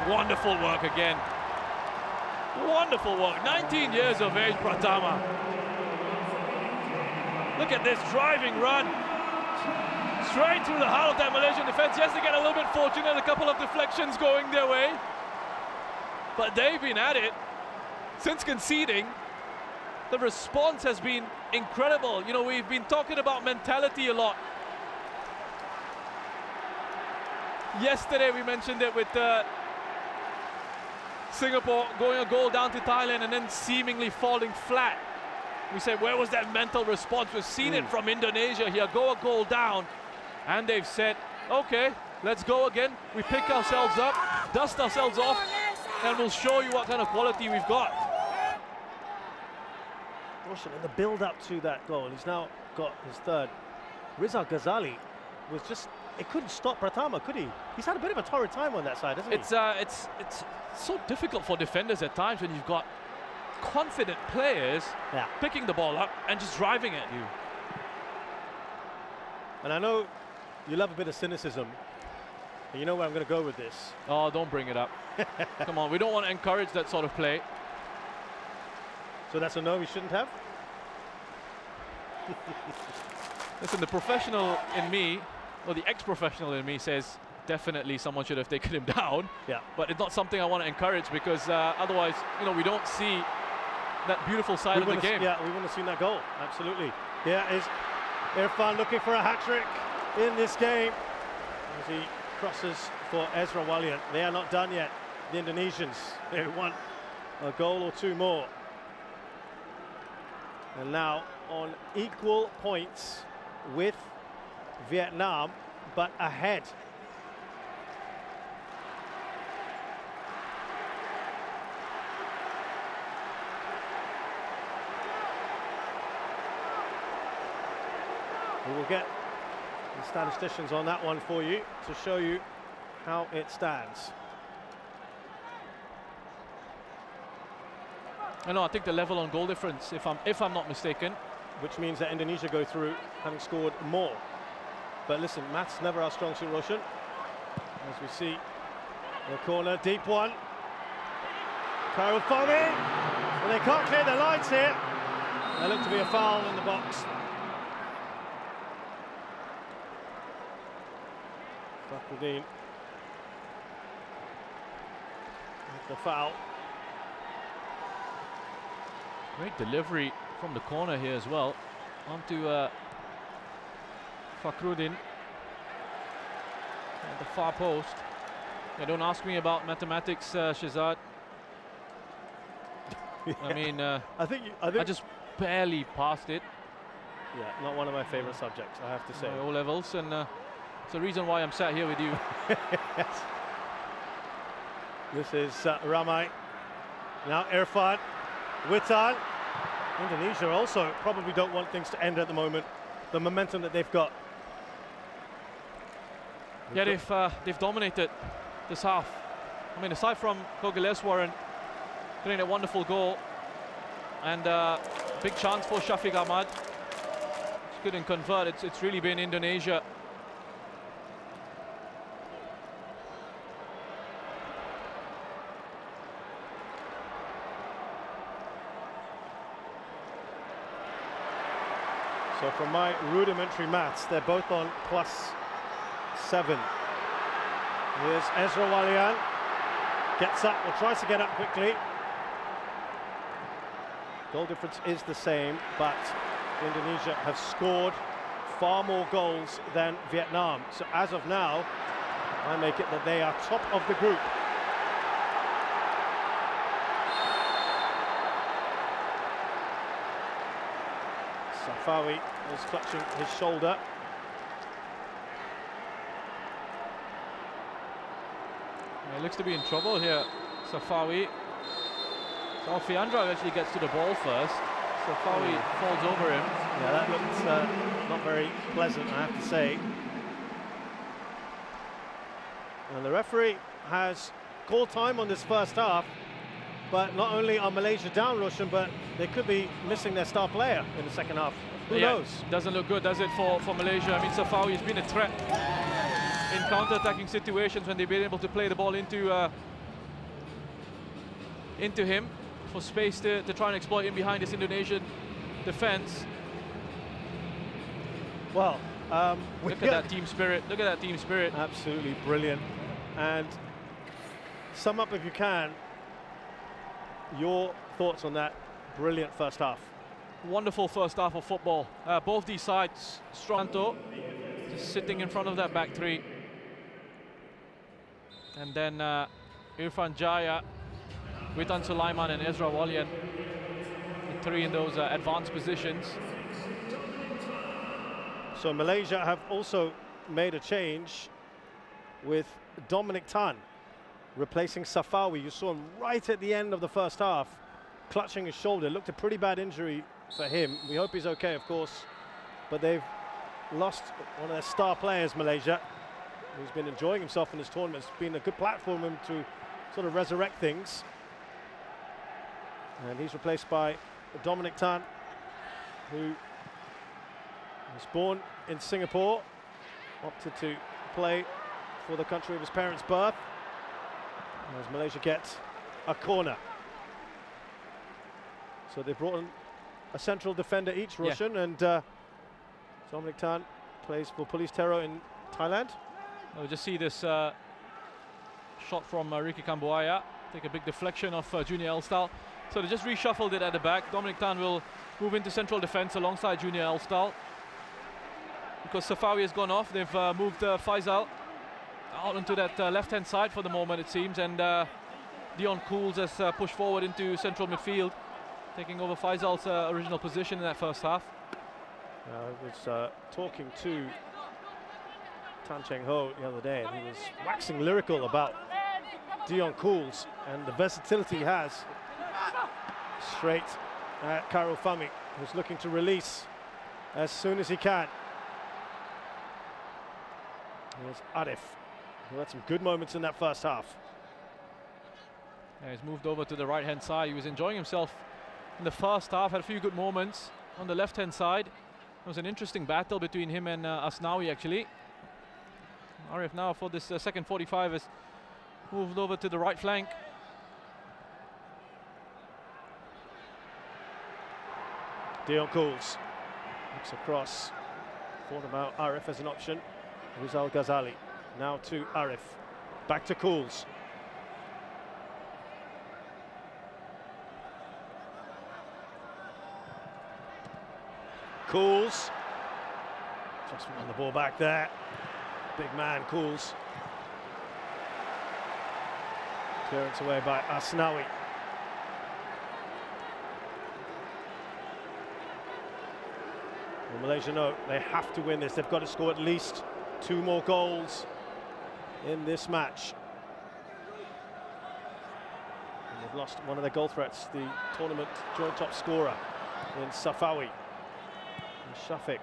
Wonderful work again. Wonderful work. 19 years of age, Pratama. Look at this driving run. Straight through the heart of that Malaysian defense. Yes, they get a little bit fortunate, a couple of deflections going their way. But they've been at it since conceding. The response has been incredible. You know, we've been talking about mentality a lot. Yesterday we mentioned it with Singapore going a goal down to Thailand and then seemingly falling flat. We said, where was that mental response? We've seen it from Indonesia here, go a goal down. And they've said, okay, let's go again. We pick ourselves up, dust ourselves off, and we'll show you what kind of quality we've got. Roshan, in the build-up to that goal, he's now got his third. Rizal Ghazali was just, it couldn't stop Pratama, could he? He's had a bit of a torrid time on that side, hasn't he? It's so difficult for defenders at times when you've got confident players picking the ball up and just driving at you. And I know you love a bit of cynicism. And you know where I'm going to go with this. Oh, don't bring it up. Come on, we don't want to encourage that sort of play. So that's a no, we shouldn't have? Listen, the professional in me, or the ex-professional in me says definitely someone should have taken him down. Yeah. But it's not something I want to encourage because otherwise, you know, we don't see that beautiful side of the game. Yeah, we wouldn't have seen that goal. Absolutely. Here is Irfan looking for a hat-trick in this game as he crosses for Ezra Walian. They are not done yet, the Indonesians. They want a goal or 2 more. And now on equal points with Vietnam, but ahead. We will get the statisticians on that one for you to show you how it stands. I think the level on goal difference, if I'm not mistaken. Which means that Indonesia go through having scored more. But listen, maths never our strong suit, Roshan. As we see the corner, deep one. Karel Fami, and they can't clear their lines here. There looked to be a foul in the box. Fakhruddin with the foul. Great delivery from the corner here as well. Onto Fakhruddin at the far post. Yeah, don't ask me about mathematics, Shazad. Yeah. I mean, I just barely passed it. Yeah, not one of my favorite subjects, I have to say. O levels, and it's the reason why I'm sat here with you. Yes. This is Ramai. Now Irfan. Witan. Indonesia also probably don't want things to end at the moment. The momentum that they've got. Yeah, they've dominated this half. I mean, aside from Kogaleswaran getting a wonderful goal and big chance for Shafiq Ahmad, which couldn't convert. It's really been Indonesia. So from my rudimentary maths, they're both on +7. Here's Ezra Walian. Gets up, or tries to get up quickly. Goal difference is the same, but Indonesia have scored far more goals than Vietnam. So as of now, I make it that they are top of the group. Safawi is clutching his shoulder. He looks to be in trouble here, Safawi. So Alfiandra actually gets to the ball first. Safawi falls over him. Yeah, that looked not very pleasant, I have to say. And the referee has called time on this first half. But not only are Malaysia down, Roshan, but they could be missing their star player in the second half. Who knows? Doesn't look good, does it, for Malaysia? I mean, Safawi has been a threat in counter-attacking situations when they've been able to play the ball into him for space to try and exploit him behind this Indonesian defense. Well, look at that team spirit. Look at that team spirit. Absolutely brilliant. And sum up, if you can, your thoughts on that brilliant first half. Wonderful first half of football. Both these sides strong. Just sitting in front of that back three. And then Irfan Jaya, Witan Sulaiman and Ezra Walian. The three in those advanced positions. So Malaysia have also made a change with Dominic Tan replacing Safawi. You saw him right at the end of the first half, clutching his shoulder. Looked a pretty bad injury for him. We hope he's okay, of course. But they've lost one of their star players, Malaysia, who's been enjoying himself in this tournament. It's been a good platform for him to sort of resurrect things. And he's replaced by Dominic Tan, who was born in Singapore, opted to play for the country of his parents' birth. As Malaysia gets a corner. So they've brought in a central defender each, Roshan, and Dominic Tan plays for Police Tero in Thailand. We'll just see this shot from Ricky Kambuaya. Take a big deflection of Junior Elstal. So they just reshuffled it at the back. Dominic Tan will move into central defense alongside Junior Elstal. Because Safawi has gone off, they've moved Faisal out onto that left-hand side for the moment, it seems, and Dion Cools has pushed forward into central midfield, taking over Faisal's original position in that first half. I was talking to Tan Cheng Ho the other day, and he was waxing lyrical about Dion Cools and the versatility he has. Straight at Karel Fami, who's looking to release as soon as he can. Here's Arif, who had some good moments in that first half. Yeah, he's moved over to the right-hand side. He was enjoying himself in the first half, had a few good moments on the left-hand side. It was an interesting battle between him and Asnawi, actually. Arif now for this second 45 has moved over to the right flank. Dion Cools looks across, thought about Arif as an option. Rizal Ghazali now to Arif, back to Cools. Cools just won the ball back there. Big man Cools. Clearance away by Asnawi. Well, Malaysia know they have to win this. They've got to score at least 2 more goals in this match. And they've lost one of their goal threats, the tournament joint top scorer in Safawi. Shafiq.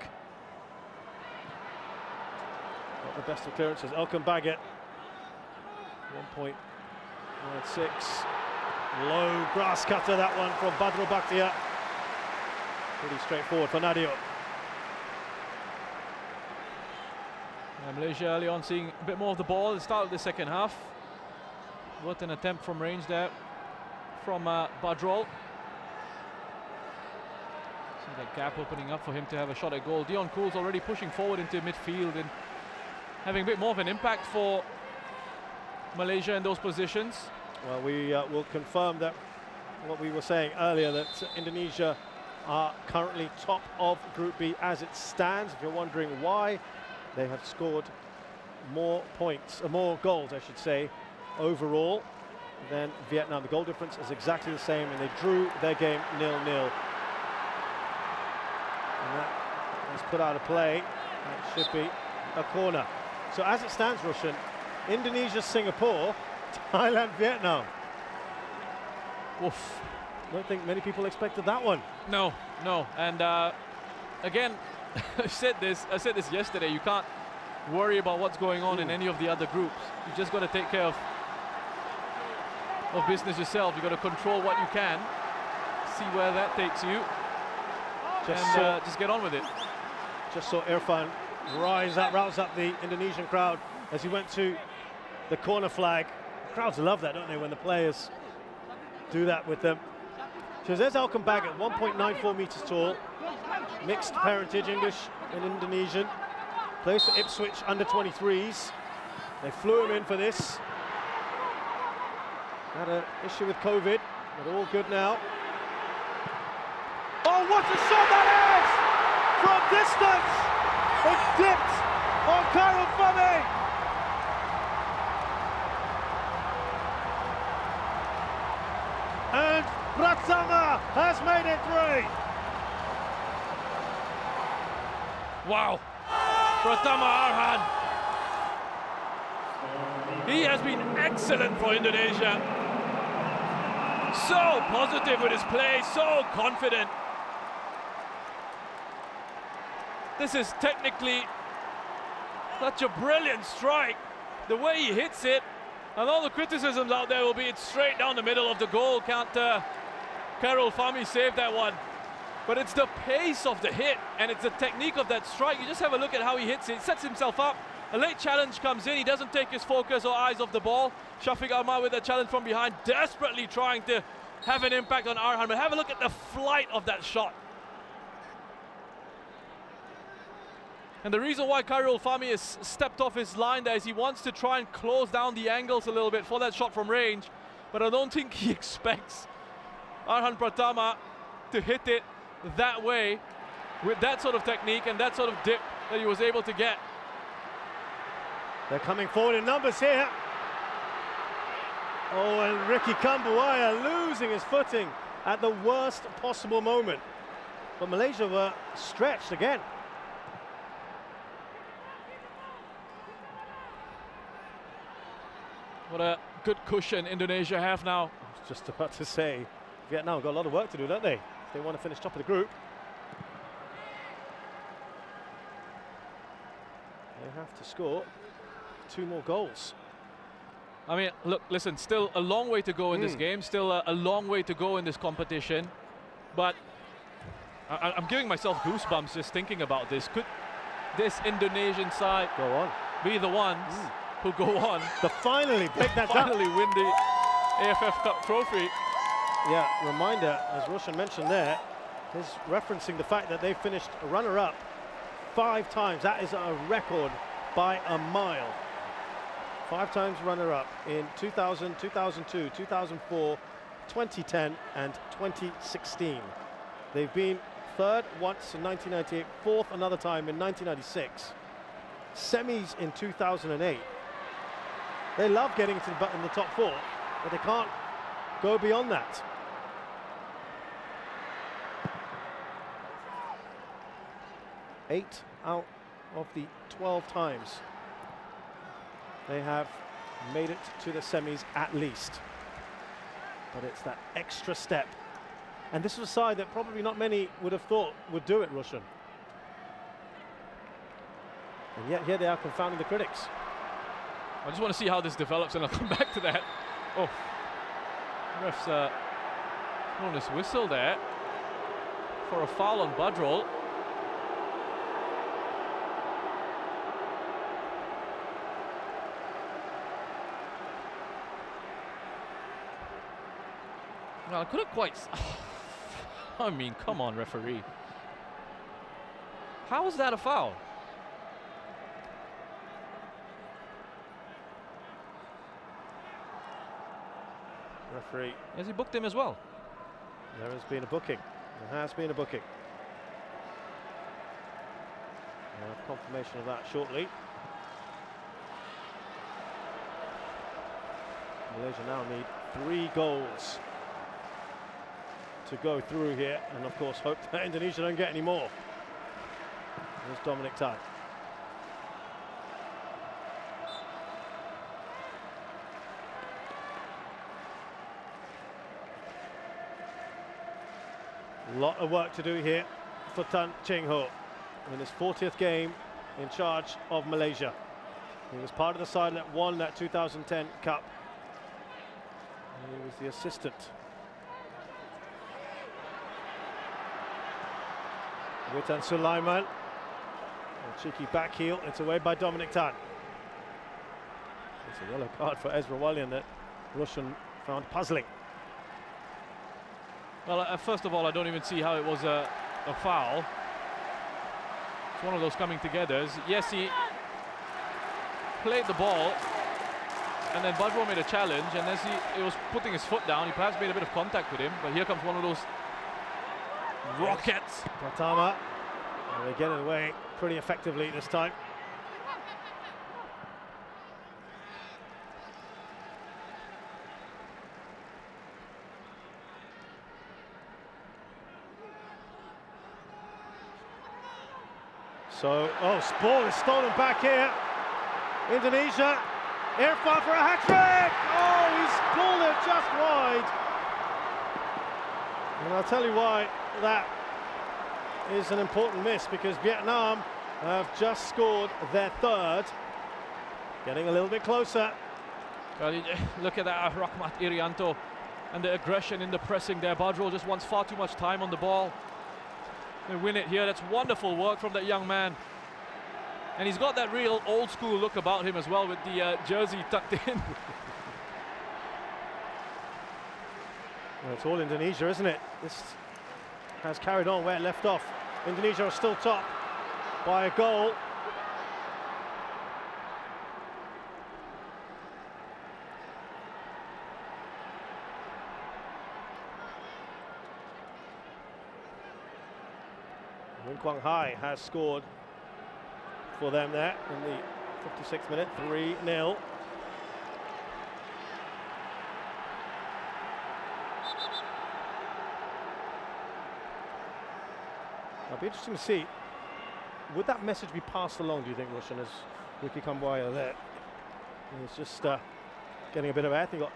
Not the best of clearances. Elkan Baggett. 1.96. Low grass cutter, that one from Badrul Bakhtiar. Pretty straightforward for Nadio. Malaysia early on seeing a bit more of the ball at the start of the second half. What an attempt from range there from Badrul. See that gap opening up for him to have a shot at goal. Dion Cools already pushing forward into midfield and having a bit more of an impact for Malaysia in those positions. Well, we will confirm that what we were saying earlier, that Indonesia are currently top of Group B as it stands. If you're wondering why, they have scored more points, more goals, I should say, overall than Vietnam. The goal difference is exactly the same, and they drew their game 0-0. And that is put out of play. That should be a corner. So as it stands, Roshan, Indonesia, Singapore, Thailand, Vietnam. Oof. I don't think many people expected that one. No, and again, I said this yesterday. You can't worry about what's going on in any of the other groups. You just got to take care of business yourself. You got to control what you can, see where that takes you, just get on with it. Just saw Irfan rouse up the Indonesian crowd as he went to the corner flag. Crowds love that, don't they, when the players do that with them. So there's Elkan Baggett, 1.94 meters tall, mixed parentage, English and Indonesian. Plays for Ipswich under 23s. They flew him in for this. Had an issue with COVID, but all good now. Oh, what a shot that is! From distance! It dipped on Karel Fami! And Pratama has made it 3. Wow, Pratama Arhan. He has been excellent for Indonesia. So positive with his play, so confident. This is technically such a brilliant strike. The way he hits it, and all the criticisms out there will be it's straight down the middle of the goal. Can't Karel Fami save that one? But it's the pace of the hit and it's the technique of that strike. You just have a look at how he hits it. He sets himself up. A late challenge comes in. He doesn't take his focus or eyes off the ball. Shafiq Ahmad with a challenge from behind, desperately trying to have an impact on Arhan. But have a look at the flight of that shot. And the reason why Karel Fami has stepped off his line there is he wants to try and close down the angles a little bit for that shot from range. But I don't think he expects Arhan Pratama to hit it that way with that sort of technique and that sort of dip that he was able to get. They're coming forward in numbers here. Oh, and Ricky Kambuaya losing his footing at the worst possible moment. But Malaysia were stretched again. What a good cushion Indonesia have now. I was just about to say, Vietnam got a lot of work to do, don't they? If they want to finish top of the group. They have to score 2 more goals. I mean, look, listen, still a long way to go in this game, still a long way to go in this competition, but I'm giving myself goosebumps just thinking about this. Could this Indonesian side Go on. be the ones who go on To finally break that down. finally win the AFF Cup trophy? Yeah, reminder, as Roshan mentioned there, is referencing the fact that they finished runner-up 5 times. That is a record by a mile. 5 times runner-up in 2000, 2002, 2004, 2010 and 2016. They've been 3rd once in 1998, 4th another time in 1996, semis in 2008. They love getting to in the top 4, but they can't go beyond that. Eight out of the 12 times they have made it to the semis at least. But it's that extra step. And this was a side that probably not many would have thought would do it, Roshan. And yet here they are confounding the critics. I just want to see how this develops, and I'll come back to that. Oh, ref's thrown his whistle there for a foul on Badrol. Well, I couldn't quite. I mean, come on, referee. How is that a foul? Referee. Has he booked him as well? There has been a booking. There has been a booking. We'll have confirmation of that shortly. Malaysia now need 3 goals to go through here, and of course hope that Indonesia don't get any more. There's Dominic Tan. A lot of work to do here for Tan Cheng Ho in his 40th game in charge of Malaysia. He was part of the side that won that 2010 Cup. And he was the assistant. Witan Sulaiman. A cheeky back heel. It's away by Dominic Tan. It's a yellow card for Ezra Wallian that Roshan found puzzling. Well, first of all, I don't even see how it was a foul. It's one of those coming togethers. Yes, he played the ball, and then Badrol made a challenge, and as he was putting his foot down, he perhaps made a bit of contact with him, but here comes one of those rockets. Pratama, and they get it away pretty effectively this time. So, ball is stolen back here. Indonesia, Irfan for a hat-trick! Oh, he's pulled it just wide. And I'll tell you why that is an important miss, because Vietnam have just scored their 3rd. Getting a little bit closer. Well, look at that, Rahmat Irianto, and the aggression in the pressing there. Badrol just wants far too much time on the ball. They win it here. That's wonderful work from that young man. And he's got that real old school look about him as well, with the jersey tucked in. Well, it's all Indonesia, isn't it? This has carried on where it left off. Indonesia are still top by a goal. Wing Kwang Hai has scored for them there in the 56th minute, 3-0. It'll be interesting to see, would that message be passed along, do you think, Roshan, as Ricky Kambuaya there? He's just getting a bit of air. I think he got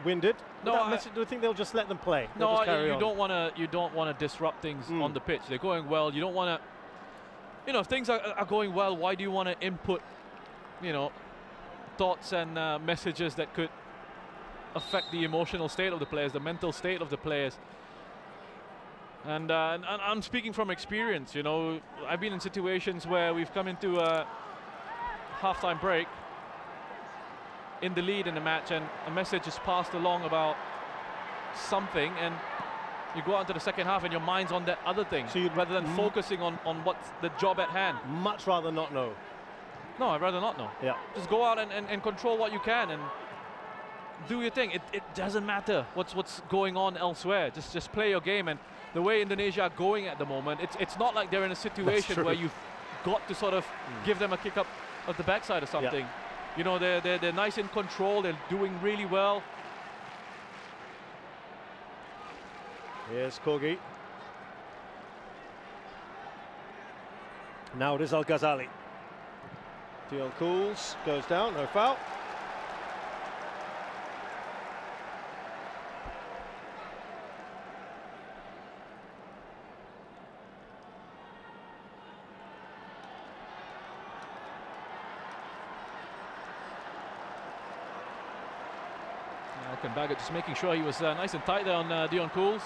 winded. No, do you think they'll just let them play? No, you don't want to disrupt things on the pitch. They're going well. You don't want to, if things are going well, why do you want to input, thoughts and messages that could affect the emotional state of the players, the mental state of the players. And I'm speaking from experience, you know. I've been in situations where we've come into a half-time break in the lead in the match, and a message is passed along about something, and you go out into the second half and your mind's on that other thing, so rather than focusing on what's the job at hand. Much rather not know. No, I'd rather not know. Yeah. Just go out and control what you can and do your thing. It doesn't matter what's going on elsewhere. Just play your game. And the way Indonesia are going at the moment, it's not like they're in a situation where you've got to sort of give them a kick up of the backside or something. Yeah. You know, they're nice in control. They're doing really well. Here's Kogi. Now it is Al-Ghazali. Dion Cools goes down, no foul. Baggett just making sure he was nice and tight there on Dion Cools.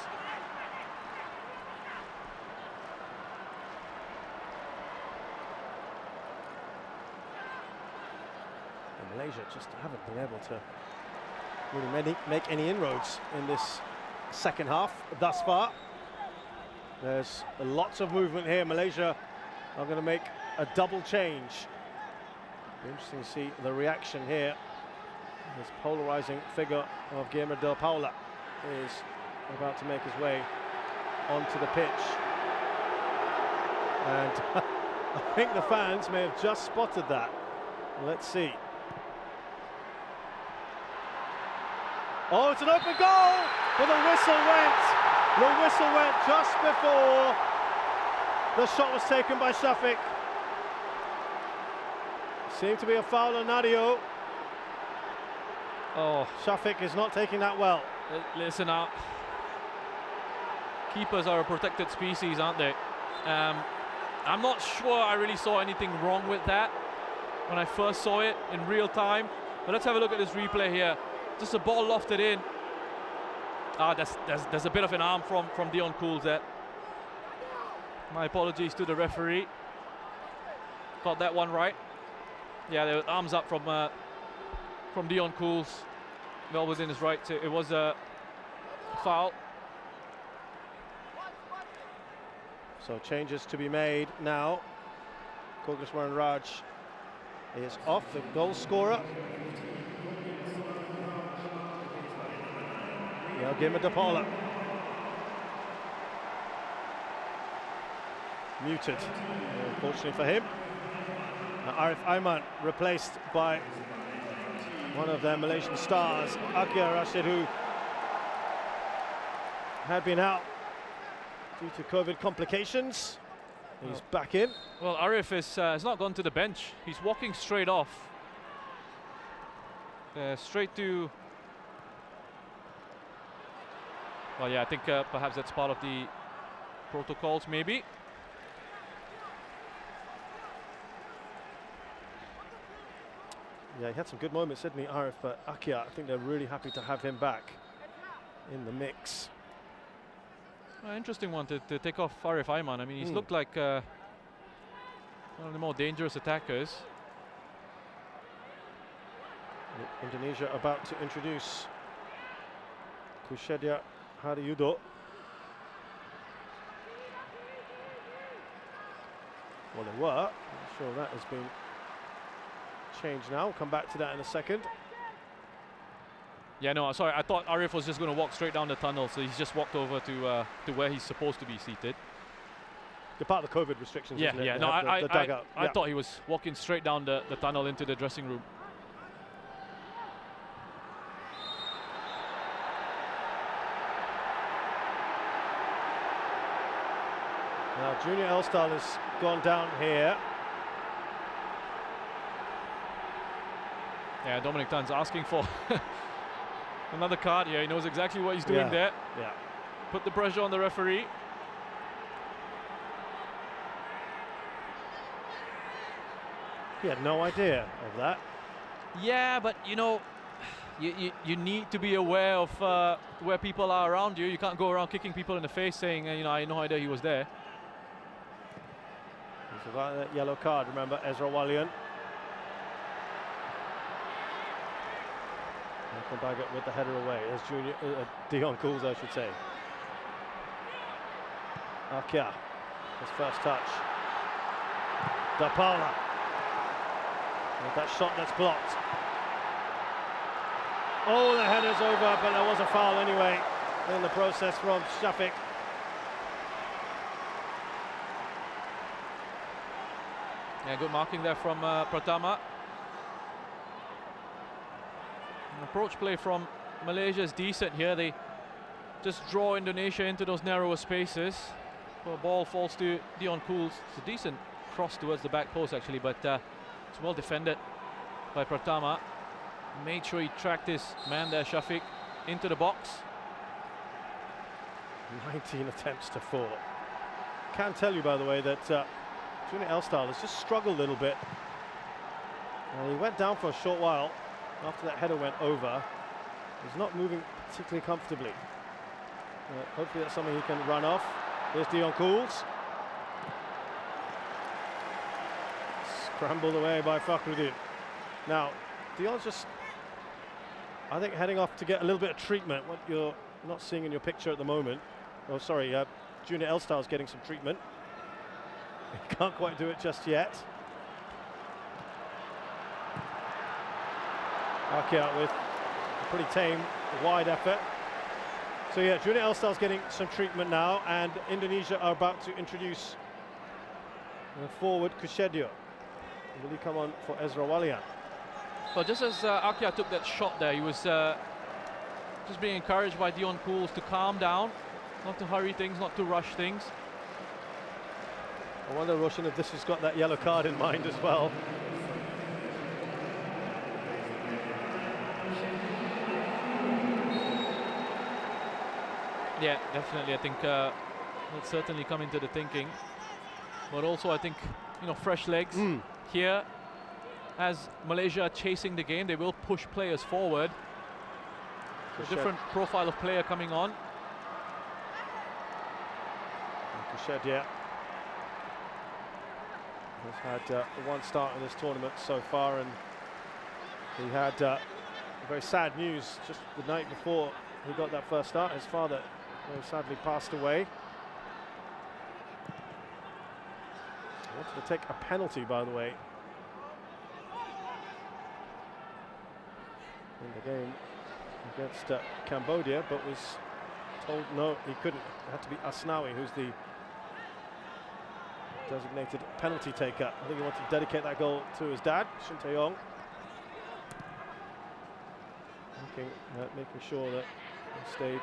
And Malaysia just haven't been able to really make any inroads in this second half thus far. There's lots of movement here. Malaysia are going to make a double change. Be interesting to see the reaction here. This polarizing figure of Guillermo Del Paula is about to make his way onto the pitch. And I think the fans may have just spotted that. Let's see. Oh, it's an open goal! But the whistle went. The whistle went just before the shot was taken by Shafiq. Seemed to be a foul on Nadio. Oh, Shafiq is not taking that well. Listen up. Keepers are a protected species, aren't they? I'm not sure I really saw anything wrong with that when I first saw it in real time. But let's have a look at this replay here. Just a ball lofted in. There's a bit of an arm from Dion Cools there. My apologies to the referee. Got that one right. Yeah, there were arms up from Dion Cools. Well within his right. It was a foul. So changes to be made now. Koglaswaran Raj is off, the goal scorer. Yeah, Guillermo Del Paula. Muted, unfortunately for him. Arif Aiman replaced by one of their Malaysian stars, Akia Rashid, who had been out due to COVID complications. He's back in. Well, Arif has not gone to the bench. He's walking straight off. Straight to... Well, yeah, I think perhaps that's part of the protocols, maybe. Yeah, he had some good moments, didn't he, Arif? But Akia, I think they're really happy to have him back in the mix. Interesting one to take off Arif Aiman. I mean, he's looked like one of the more dangerous attackers. Indonesia about to introduce Kushedia Hariyudo. Well, they were. I'm sure that has been changed now. We'll come back to that in a second. Yeah, no, sorry. I thought Arif was just going to walk straight down the tunnel, so he's just walked over to where he's supposed to be seated. They're part of the COVID restrictions, isn't it? Yeah. They No, have the dugout. I thought he was walking straight down the tunnel into the dressing room. Now, Junior Elstal has gone down here. Yeah, Dominic Tan's asking for another card here. He knows exactly what he's doing there. Yeah. Put the pressure on the referee. He had no idea of that. Yeah, but you know, you need to be aware of where people are around you. You can't go around kicking people in the face saying, you know, I had no idea he was there. He's about that yellow card, remember, Ezra Wallian. Malcolm Baggett with the header away. There's Dion Cools, I should say. Akia, his first touch. Da Paula. With that shot that's blocked. Oh, the header's over, but there was a foul anyway in the process from Shafiq. Yeah, good marking there from Pratama. An approach play from Malaysia is decent here. They just draw Indonesia into those narrower spaces. The ball falls to Dion Cools. It's a decent cross towards the back post actually, but it's well defended by Pratama. Made sure he tracked his man there, Shafiq, into the box. 19 attempts to 4. Can tell you, by the way, that Junior Elstal has just struggled a little bit. He went down for a short while after that header went over. He's not moving particularly comfortably. Hopefully that's something he can run off. Here's Dion Cools. Scrambled away by Fakhruddin. Now, Dion's just, I think, heading off to get a little bit of treatment, what you're not seeing in your picture at the moment. Oh, sorry, Junior Elstal's getting some treatment. He can't quite do it just yet. Akia with a pretty tame, wide effort. So yeah, Junior Elstal's getting some treatment now, and Indonesia are about to introduce forward Kushedio. Will he come on for Ezra Wallian? Well, just as Akia took that shot there, he was just being encouraged by Dion Cools to calm down, not to hurry things, not to rush things. I wonder, Roshan, if this has got that yellow card in mind as well. Yeah, definitely. I think that's certainly come into the thinking. But also, I think, you know, fresh legs here. As Malaysia are chasing the game, they will push players forward. A different profile of player coming on. Kushedia has had one start in this tournament so far, and he had very sad news just the night before he got that first start. His father sadly passed away. He wanted to take a penalty, by the way, in the game against Cambodia, but was told no, he couldn't. It had to be Asnawi, who's the designated penalty taker. I think he wanted to dedicate that goal to his dad, Shin Tae-yong. Making sure that he stayed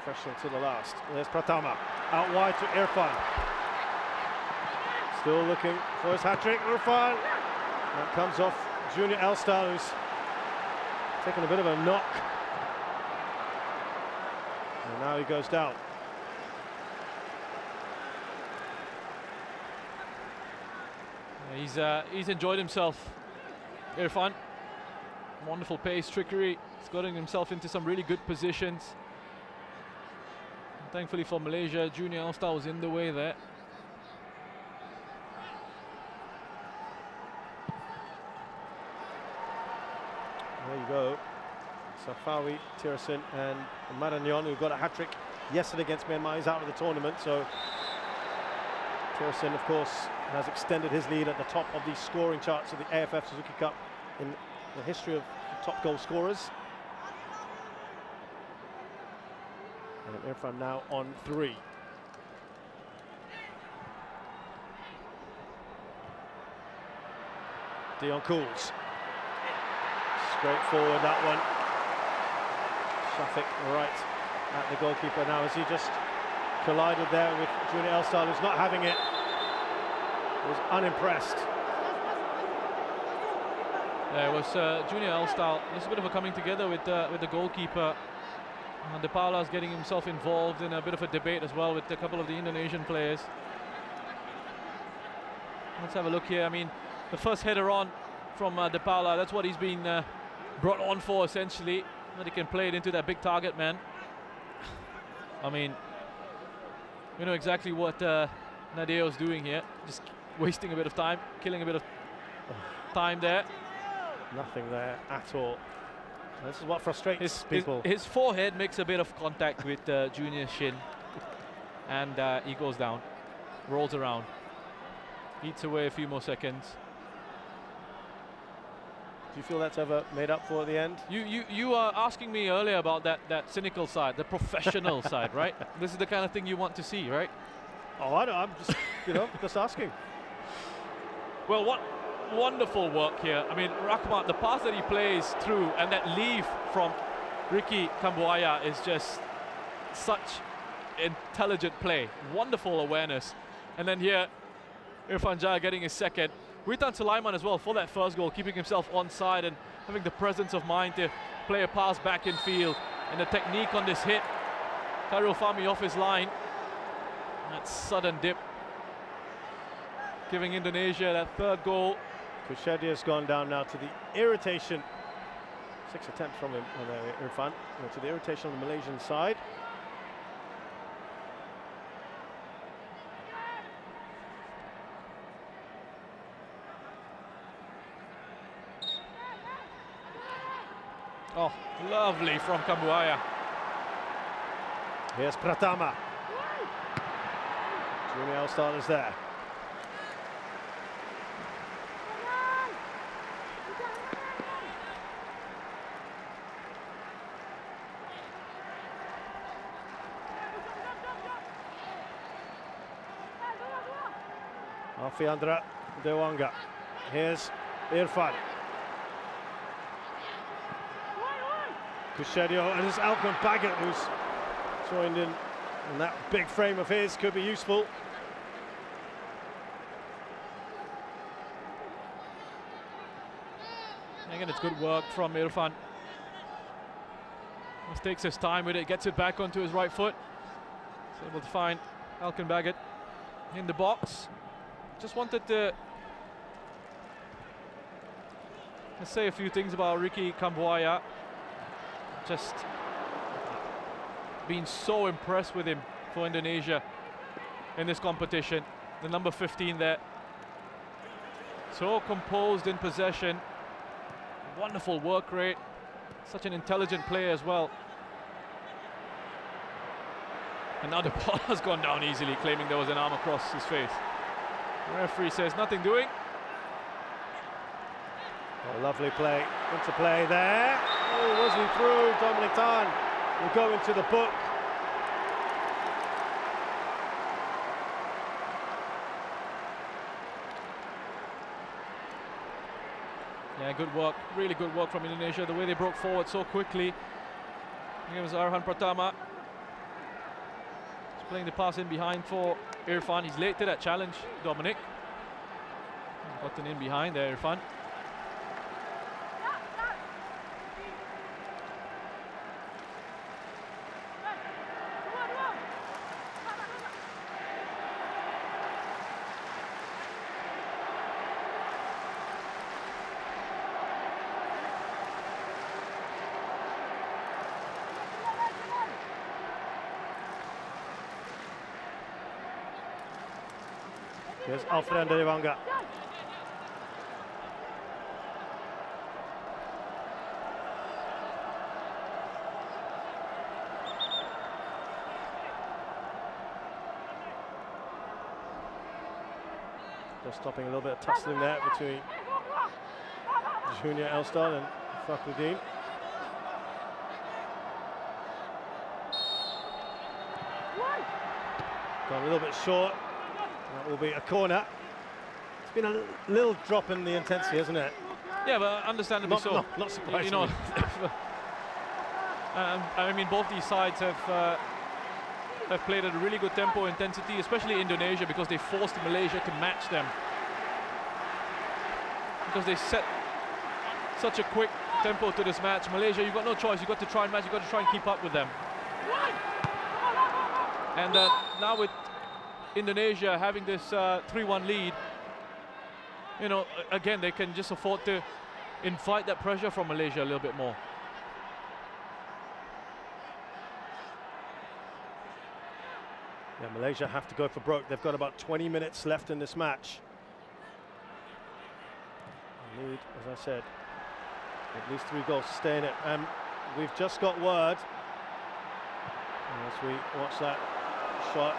professional to the last. And there's Pratama, out wide to Irfan. Still looking for his hat-trick, Irfan. That comes off Junior Elstal, who's taking a bit of a knock. And now he goes down. He's enjoyed himself, Irfan. Wonderful pace, trickery. He's gotten himself into some really good positions. And thankfully for Malaysia, Junior Elstal was in the way there. There you go. Safawi, Tirasin and Maranyon, who got a hat-trick yesterday against Myanmar, is out of the tournament. So Tirasin, of course, has extended his lead at the top of the scoring charts of the AFF Suzuki Cup in the history of top goal scorers. And Irfan now on 3. Dion Cools. Straight forward, that one. Shafiq right at the goalkeeper now, as he just collided there with Junior Elstal, who's not having it. Was unimpressed. There was Junior Elstal. There's a bit of a coming together with the goalkeeper. De Paula's getting himself involved in a bit of a debate as well with a couple of the Indonesian players. Let's have a look here. I mean, the first header on from De Paula. That's what he's been brought on for, essentially. That he can play it into that big target man. I mean, we know exactly what Nadeo's doing here. Just wasting a bit of time, killing a bit of time there. Nothing there at all. This is what frustrates people. His forehead makes a bit of contact with Junior's shin, and he goes down, rolls around, eats away a few more seconds. Do you feel that's ever made up for at the end? You were asking me earlier about that cynical side, the professional side, right? This is the kind of thing you want to see, right? Oh, I don't. I'm just, just asking. Well, what wonderful work here. I mean, Rahmat, the pass that he plays through and that leave from Ricky Kambuaya is just such intelligent play. Wonderful awareness. And then here, Irfan Jaya getting his second. Witan Sulaiman as well for that first goal, keeping himself onside and having the presence of mind to play a pass back in field. And the technique on this hit. Khairul Fahmi off his line. That sudden dip, giving Indonesia that third goal. Kushadia's gone down now to the irritation. 6 attempts from him, Irfan, to the irritation on the Malaysian side. Oh, lovely from Kambuaya. Here's Pratama. Junior All-Starters there. Alfiandra Dewanga. Here's Irfan. Kushadio, and it's Alkan Baggett who's joined in, and that big frame of his could be useful. Again, it's good work from Irfan. Just takes his time with it, gets it back onto his right foot. He's able to find Alkan Baggett in the box. Just wanted to say a few things about Ricky Kambuaya. Just been so impressed with him for Indonesia in this competition. The number 15 there. So composed in possession. Wonderful work rate. Such an intelligent player as well. And now the ball has gone down easily, claiming there was an arm across his face. The referee says nothing doing. Oh, lovely play, interplay there. Oh, was he through? Dominic Tan will go into the book. Yeah, good work, really good work from Indonesia. The way they broke forward so quickly. Here was Arhan Pratama. He's playing the pass in behind for Irfan. He's late to that challenge, Dominic. Gotten in behind there, Irfan. Here's Alfred Dewanga. Just stopping a little bit of tussling there between Junior Elston and Fakhruddin. Gone a little bit short. That will be a corner. It's been a little drop in the intensity, hasn't it? Yeah, but understandably so. Not surprisingly. You know, I mean, both these sides have played at a really good tempo, intensity, especially Indonesia, because they forced Malaysia to match them. Because they set such a quick tempo to this match. Malaysia, you've got no choice. You've got to try and match. You've got to try and keep up with them. And now with Indonesia having this 3-1 lead, you know, again, they can just afford to invite that pressure from Malaysia a little bit more. Yeah, Malaysia have to go for broke. They've got about 20 minutes left in this match. Need, as I said, at least 3 goals to stay in it. And we've just got word, as we watch that shot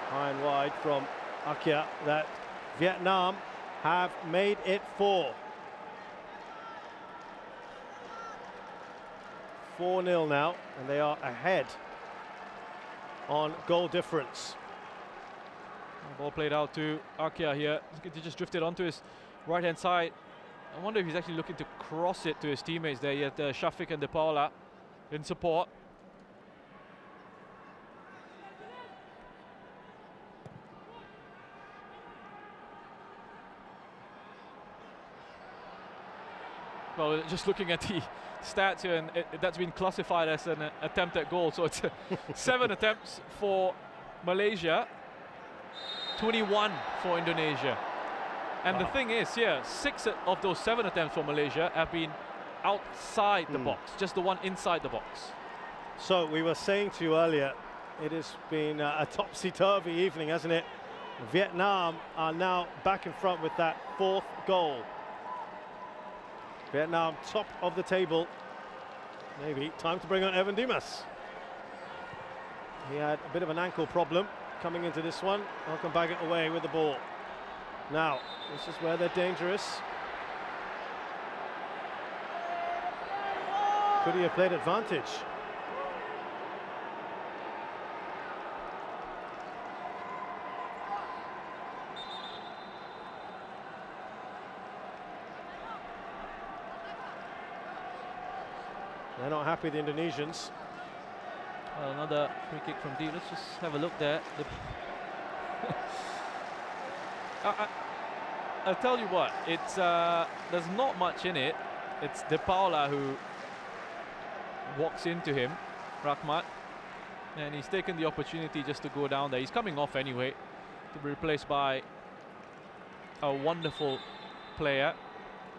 high and wide from Akia, that Vietnam have made it 4. 4-0 now, and they are ahead on goal difference. Ball played out to Akia here. He just drifted onto his right-hand side. I wonder if he's actually looking to cross it to his teammates there. Yet Shafiq and De Paula in support. Well, just looking at the stats here, and that's been classified as an attempt at goal. So it's 7 attempts for Malaysia, 21 for Indonesia. And the thing is, 6 of those 7 attempts for Malaysia have been outside the box, just the one inside the box. So we were saying to you earlier, it has been a topsy-turvy evening, hasn't it? Vietnam are now back in front with that 4th goal. Vietnam top of the table. Maybe time to bring on Evan Dimas. He had a bit of an ankle problem coming into this one. Welcome back it away with the ball. Now, this is where they're dangerous. Could he have played advantage? They're not happy, the Indonesians. Well, another free kick from D. Let's just have a look there. I'll tell you what, it's there's not much in it. It's De Paula who walks into him, Rahmat, and he's taken the opportunity just to go down there. He's coming off anyway, to be replaced by a wonderful player,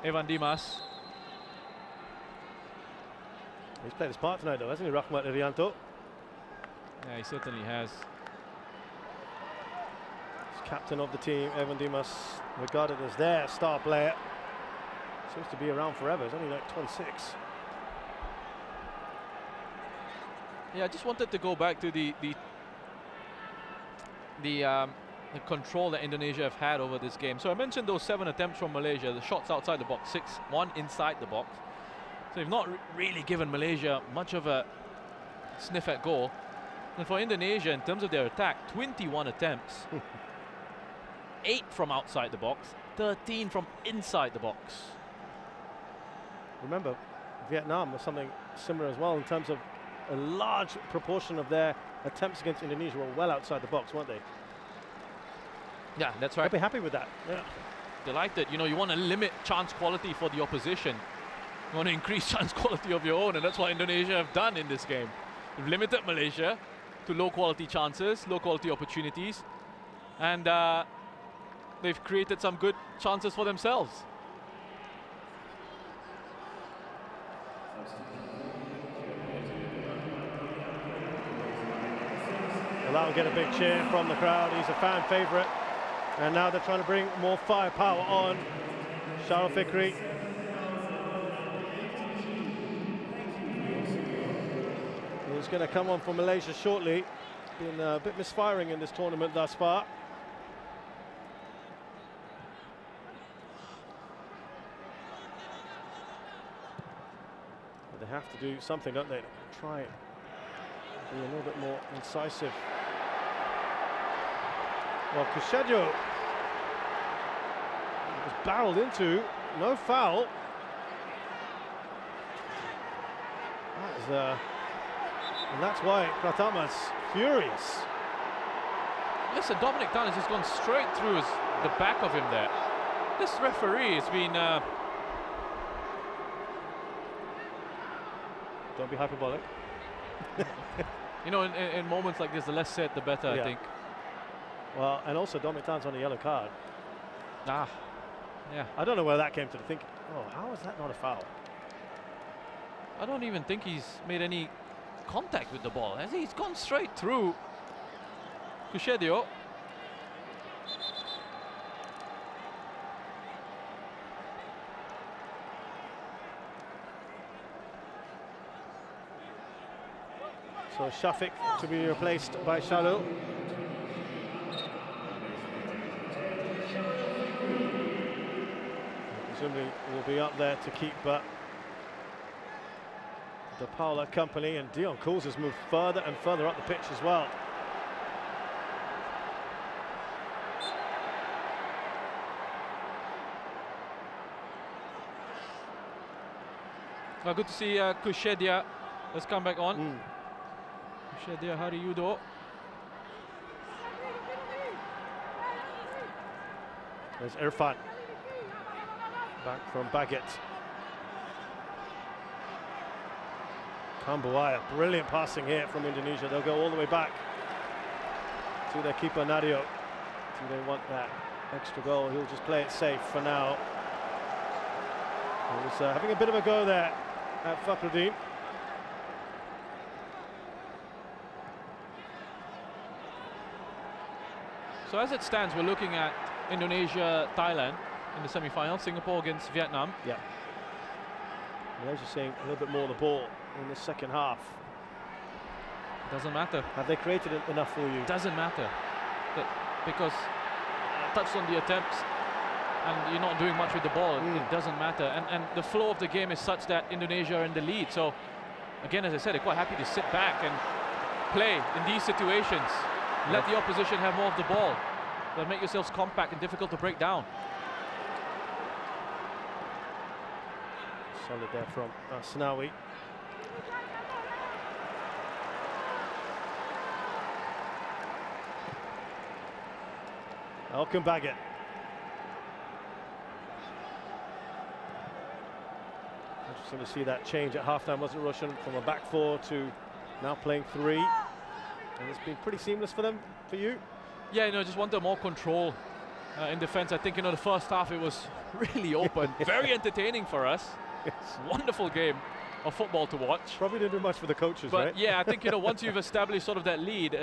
Evan Dimas. He's played his part tonight though, hasn't he, Rahmat Irianto? Yeah, he certainly has. He's captain of the team, Evan Dimas, regarded as their star player. Seems to be around forever, he's only like 26. Yeah, I just wanted to go back to the control that Indonesia have had over this game. So I mentioned those 7 attempts from Malaysia, the shots outside the box, 6, 1 inside the box. So they've not really given Malaysia much of a sniff at goal. And for Indonesia, in terms of their attack, 21 attempts, 8 from outside the box, 13 from inside the box. Remember, Vietnam was something similar as well in terms of a large proportion of their attempts against Indonesia were well outside the box, weren't they? Yeah, that's right. I'd be happy with that. Yeah. Delighted. You know, you want to limit chance quality for the opposition. You want to increase chance quality of your own, and that's what Indonesia have done in this game. They've limited Malaysia to low quality chances, low quality opportunities, and they've created some good chances for themselves. Well, that'll get a big cheer from the crowd. He's a fan favourite, and now they're trying to bring more firepower on Sharul Fikri. He's going to come on for Malaysia shortly. Been a bit misfiring in this tournament thus far. But they have to do something, don't they? Try it. Be a little bit more incisive. Well, Kushedjo was barreled into, no foul. That is and that's why Pratama's furious. Listen, Dominic Tan has just gone straight through the back of him there. This referee has been... Don't be hyperbolic. You know, in moments like this, the less said, the better, I think. Well, and also Dominic Tan's on a yellow card. Ah. Yeah. I don't know where that came to. Think, oh, how is that not a foul? I don't even think he's made any contact with the ball. He's gone straight through Kushedio. So Shafiq to be replaced by Shalul. Presumably will be up there to keep the Paula company, and Dion Cools has moved further and further up the pitch as well. Well, good to see Kushedia has come back on. Kushedia, how do you do? There's Irfan. Back from Baggett. Kambuaya, brilliant passing here from Indonesia. They'll go all the way back to their keeper Nadio. Do they want that extra goal? He'll just play it safe for now. He was having a bit of a go there at Fakhruddin. So as it stands, we're looking at Indonesia, Thailand in the semi-final. Singapore against Vietnam. Yeah. Malaysia seeing a little bit more of the ball in the second half. Doesn't matter. Have they created enough for you? Doesn't matter. Because touched on the attempts and you're not doing much with the ball. It doesn't matter. And the flow of the game is such that Indonesia are in the lead. So again, as I said, they're quite happy to sit back and play in these situations. Let the opposition have more of the ball. They'll make yourselves compact and difficult to break down. Solid there from Snawi. Elkan Baggett. Interesting to see that change at halftime, wasn't Russian, from a back four to now playing three. And it's been pretty seamless for them, for you? Yeah, just wanted more control in defense. I think, the first half it was really open, very entertaining for us. Yes. Wonderful game of football to watch. Probably didn't do much for the coaches, but right? Yeah, I think, once you've established sort of that lead,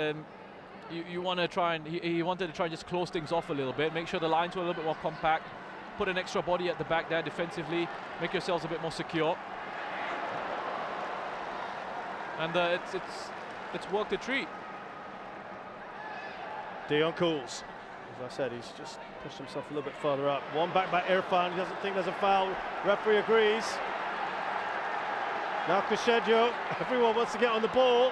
you want to try and, he wanted to try and just close things off a little bit, make sure the lines were a little bit more compact, put an extra body at the back there defensively, make yourselves a bit more secure. And it's worked a treat. Dion Cools, as I said, he's just pushed himself a little bit further up. One back by Irfan, he doesn't think there's a foul. Referee agrees. Now Kushedio, everyone wants to get on the ball.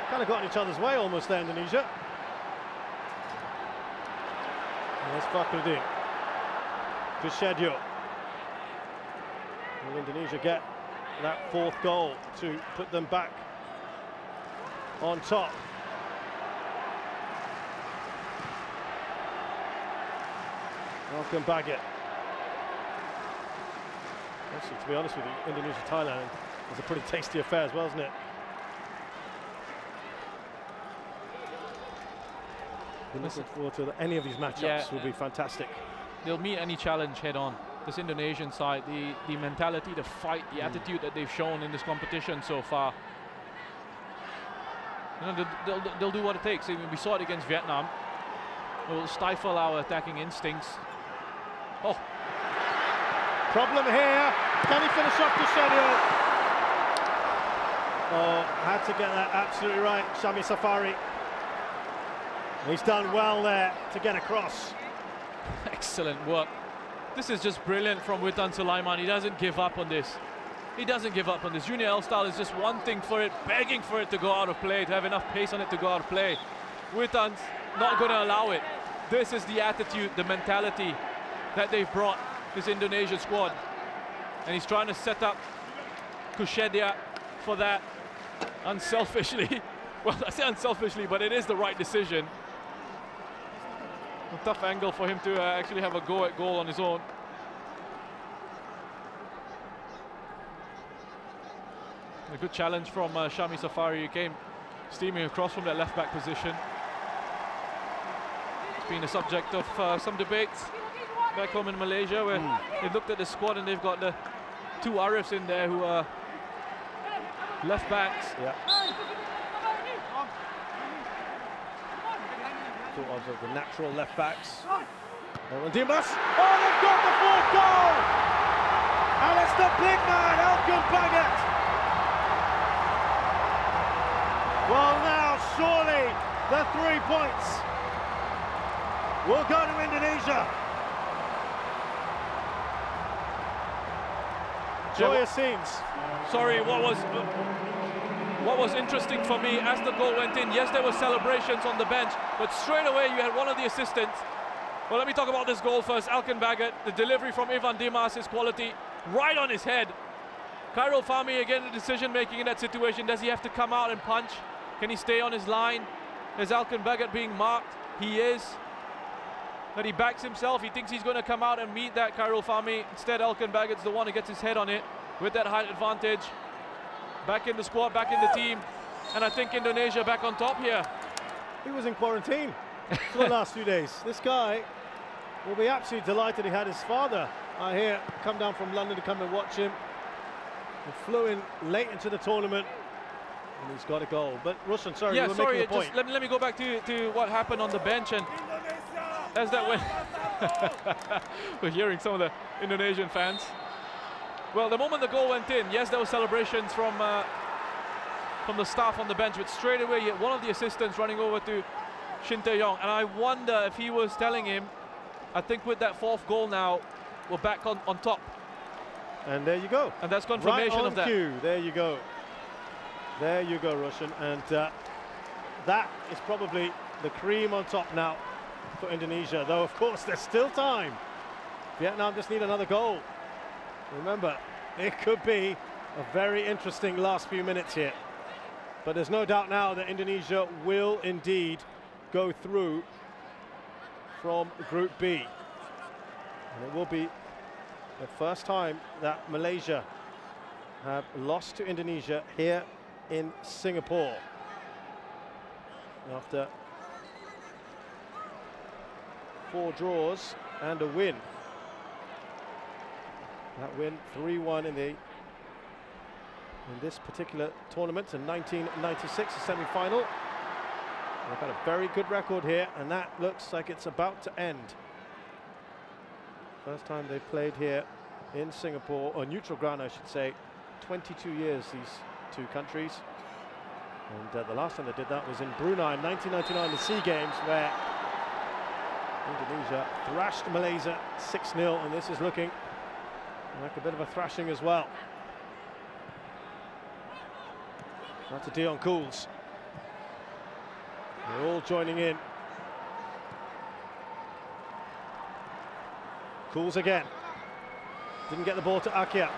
Kind of got in each other's way almost there, Indonesia. There's Fakhruddin. Kushedio. Will Indonesia get that fourth goal to put them back on top? Elkan Baggett. Actually, to be honest with you, Indonesia-Thailand is a pretty tasty affair as well, isn't it? We're looking forward to any of these matchups. Will be fantastic. They'll meet any challenge head on. This Indonesian side, the mentality, the fight, the attitude that they've shown in this competition so far. They'll do what it takes. I mean, we saw it against Vietnam. They'll stifle our attacking instincts. Oh. Problem here. Can he finish off Kushedio? Oh, had to get that absolutely right, Shami Safari. He's done well there to get across. Excellent work. This is just brilliant from Witan Sulaiman. He doesn't give up on this. He doesn't give up on this. Junior L-Style is just wanting for it, begging for it to go out of play, to have enough pace on it to go out of play. Witan's not going to allow it. This is the attitude, the mentality that they've brought this Indonesian squad. And he's trying to set up Kushedia for that unselfishly. Well, I say unselfishly, but it is the right decision. A tough angle for him to actually have a go at goal on his own. A good challenge from Shami Safari. He came steaming across from that left back position. It's been a subject of some debates back home in Malaysia, where they looked at the squad and they've got the 2 Arifs in there who are left backs. Yeah. Two of the natural left backs. Dimas. Oh, they've got the 4th goal! And it's the big man, Alkan Bagat. Well, now surely the 3 points will go to Indonesia. Joyous scenes. Sorry, what was interesting for me as the goal went in, yes, there were celebrations on the bench, but straight away you had one of the assistants. Well, let me talk about this goal first. Alkan Bagat, the delivery from Ivan Dimas, his quality, right on his head. Khairul Fahmi, again, the decision-making in that situation. Does he have to come out and punch? Can he stay on his line? Is Alkan Bagat being marked? He is. But he backs himself. He thinks he's going to come out and meet that Khairul Fahmi. Instead, Alkan Bagat's the one who gets his head on it with that height advantage. Back in the squad, back in the team. And I think Indonesia back on top here. He was in quarantine for the last few days. This guy will be absolutely delighted he had his father, I hear, come down from London to come and watch him. He flew in late into the tournament and he's got a goal. But Rushan, sorry, yeah, you were making a point. Just let me go back to what happened on the bench. And as that went, we're hearing some of the Indonesian fans. Well, the moment the goal went in, yes, there were celebrations from the staff on the bench, but straight away you had one of the assistants running over to Shin Tae-yong, and I wonder if he was telling him, I think with that 4th goal now, we're back on top. And there you go. And that's confirmation right on of that. cue. There you go. There you go, Rushan. And that is probably the cream on top now for Indonesia, though of course there's still time. Vietnam just need another goal. Remember, it could be a very interesting last few minutes here. But there's no doubt now that Indonesia will indeed go through from Group B. And it will be the first time that Malaysia have lost to Indonesia here in Singapore. After 4 draws and a win. That win 3-1 in this particular tournament in 1996, the semi-final. They've had a very good record here, and that looks like it's about to end. First time they've played here in Singapore, or neutral ground I should say, 22 years, these 2 countries. And the last time they did that was in Brunei in 1999, the SEA Games, where Indonesia thrashed Malaysia 6-0, and this is looking like a bit of a thrashing as well. That's a Dion Cools. They're all joining in. Cools again. Didn't get the ball to Akia.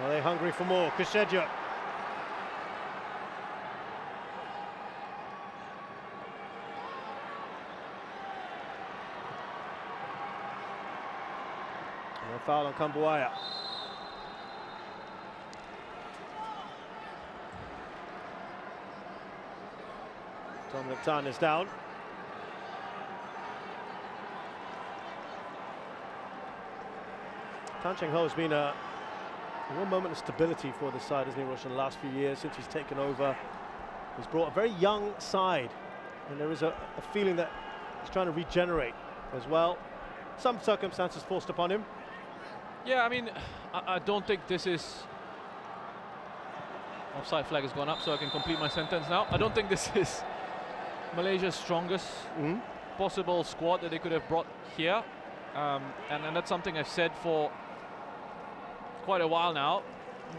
Are they hungry for more? Kusheja. And a foul on Kambuaya. Dominic Tan is down. Tan Cheng Ho has been a one moment of stability for the side, hasn't he, Rush, in the last few years since he's taken over. He's brought a very young side, and there is a feeling that he's trying to regenerate as well. Some circumstances forced upon him. Yeah, I mean, I don't think this is... Offside flag has gone up, so I can complete my sentence now. I don't think this is Malaysia's strongest possible squad that they could have brought here. And that's something I've said for quite a while now.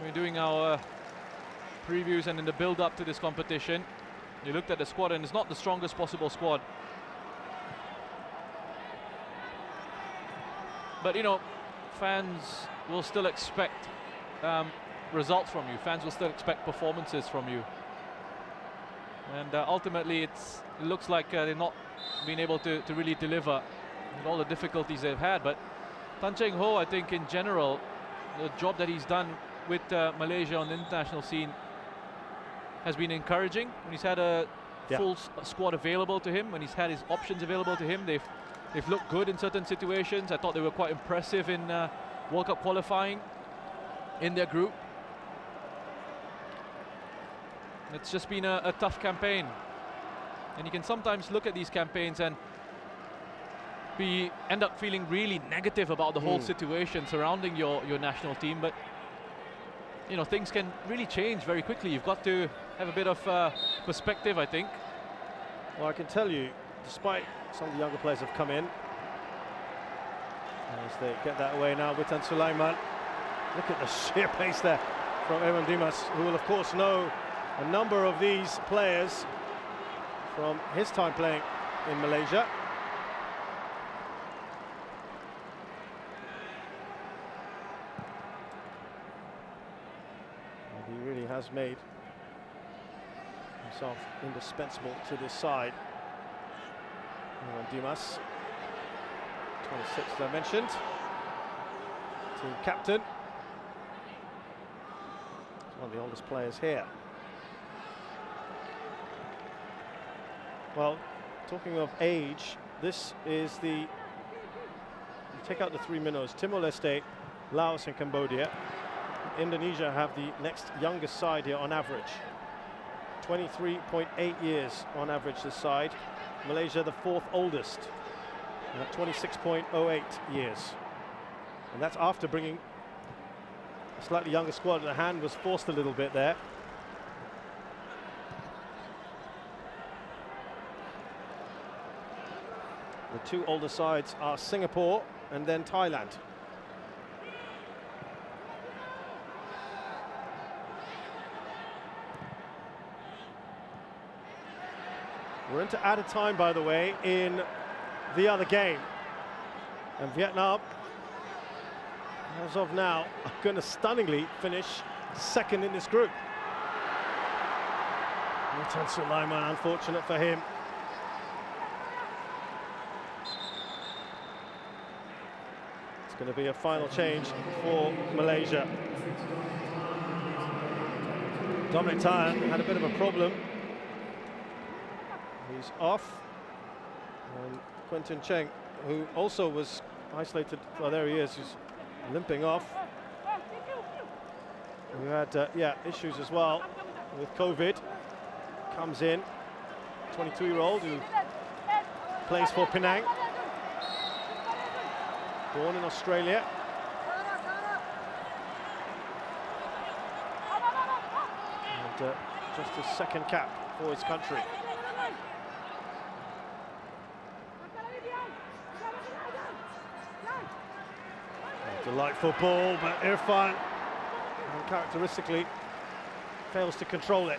We're doing our previews, and in the build-up to this competition, you looked at the squad, and it's not the strongest possible squad. But, you know, fans will still expect results from you. Fans will still expect performances from you. And ultimately, it looks like they've not been able to really deliver with all the difficulties they've had. But Tan Cheng Ho, I think, in general, the job that he's done with Malaysia on the international scene has been encouraging. When he's had a full squad available to him, when he's had his options available to him, they've looked good in certain situations. I thought they were quite impressive in World Cup qualifying in their group. It's just been a tough campaign, and you can sometimes look at these campaigns and end up feeling really negative about the whole situation surrounding your national team. But you know, things can really change very quickly. You've got to have a bit of perspective, I think. Well, I can tell you, despite some of the younger players have come in, as they get that away now, Witan Sulaiman. Look at the sheer pace there from Evan Dimas, who will of course know a number of these players from his time playing in Malaysia. And he really has made himself indispensable to this side. Evan Dimas, 26 as I mentioned, team captain. He's one of the oldest players here. Well, talking of age, this is you take out the three minnows, Timor-Leste, Laos and Cambodia. Indonesia have the next youngest side here on average. 23.8 years on average this side. Malaysia the fourth oldest at 26.08 years. And that's after bringing a slightly younger squad. The hand was forced a little bit there. The two older sides are Singapore and then Thailand. We're into added time, by the way, in the other game. And Vietnam, as of now, are going to stunningly finish second in this group. Witan Sulaiman, unfortunate for him. It's going to be a final change for Malaysia. Dominic Tyan had a bit of a problem. He's off. And Quentin Cheng, who also was isolated, well, there he is, he's limping off. We had issues as well with COVID. Comes in, 22-year-old who plays for Penang, born in Australia. And just his second cap for his country. Delightful ball, but Irfan uncharacteristically fails to control it.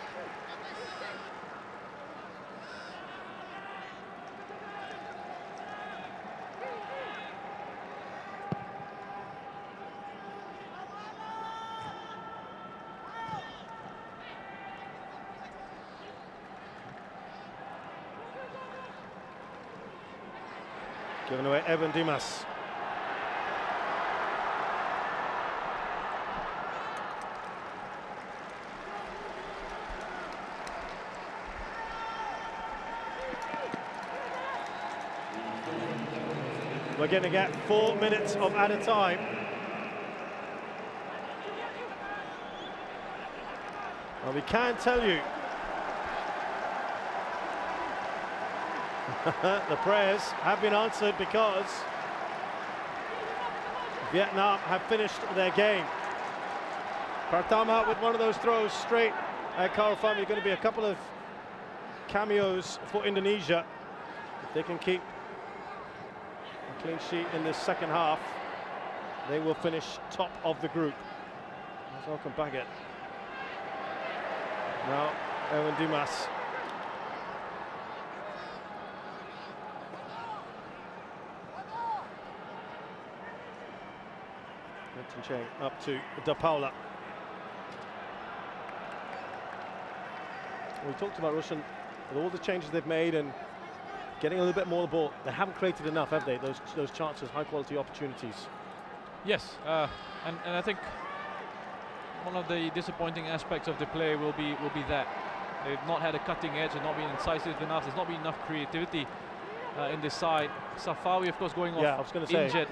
Given away Evan Dimas. We're going to get 4 minutes of added time. Well, we can tell you the prayers have been answered because Vietnam have finished their game. Pratama with one of those throws straight at Karl Fami. Going to be a couple of cameos for Indonesia. If they can keep a clean sheet in this second half, they will finish top of the group. There's Malcolm Baggett. Now Evan Dimas. Cheng up to Da Paula. We talked about Russian, with all the changes they've made and getting a little bit more of the ball. They haven't created enough, have they? Those chances, high quality opportunities. Yes, and I think one of the disappointing aspects of the play will be that They've not had a cutting edge and not been incisive enough. There's not been enough creativity in this side. Safawi, of course, going off I was going to say, injured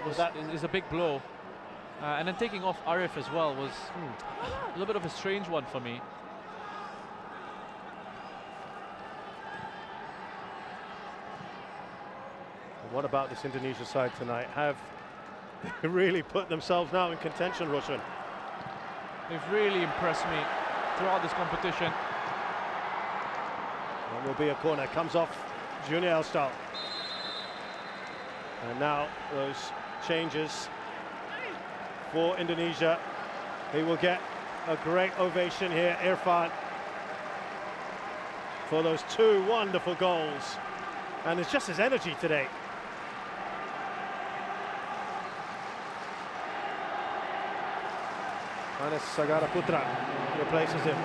is a big blow. And then taking off Arif as well was a little bit of a strange one for me. What about this Indonesia side tonight? Have really put themselves now in contention, Roshan? They've really impressed me throughout this competition. That will be a corner. Comes off Junior Elstal. And now those changes for Indonesia. He will get a great ovation here, Irfan, for those 2 wonderful goals. And it's just his energy today. Anis Sagara Putra replaces him.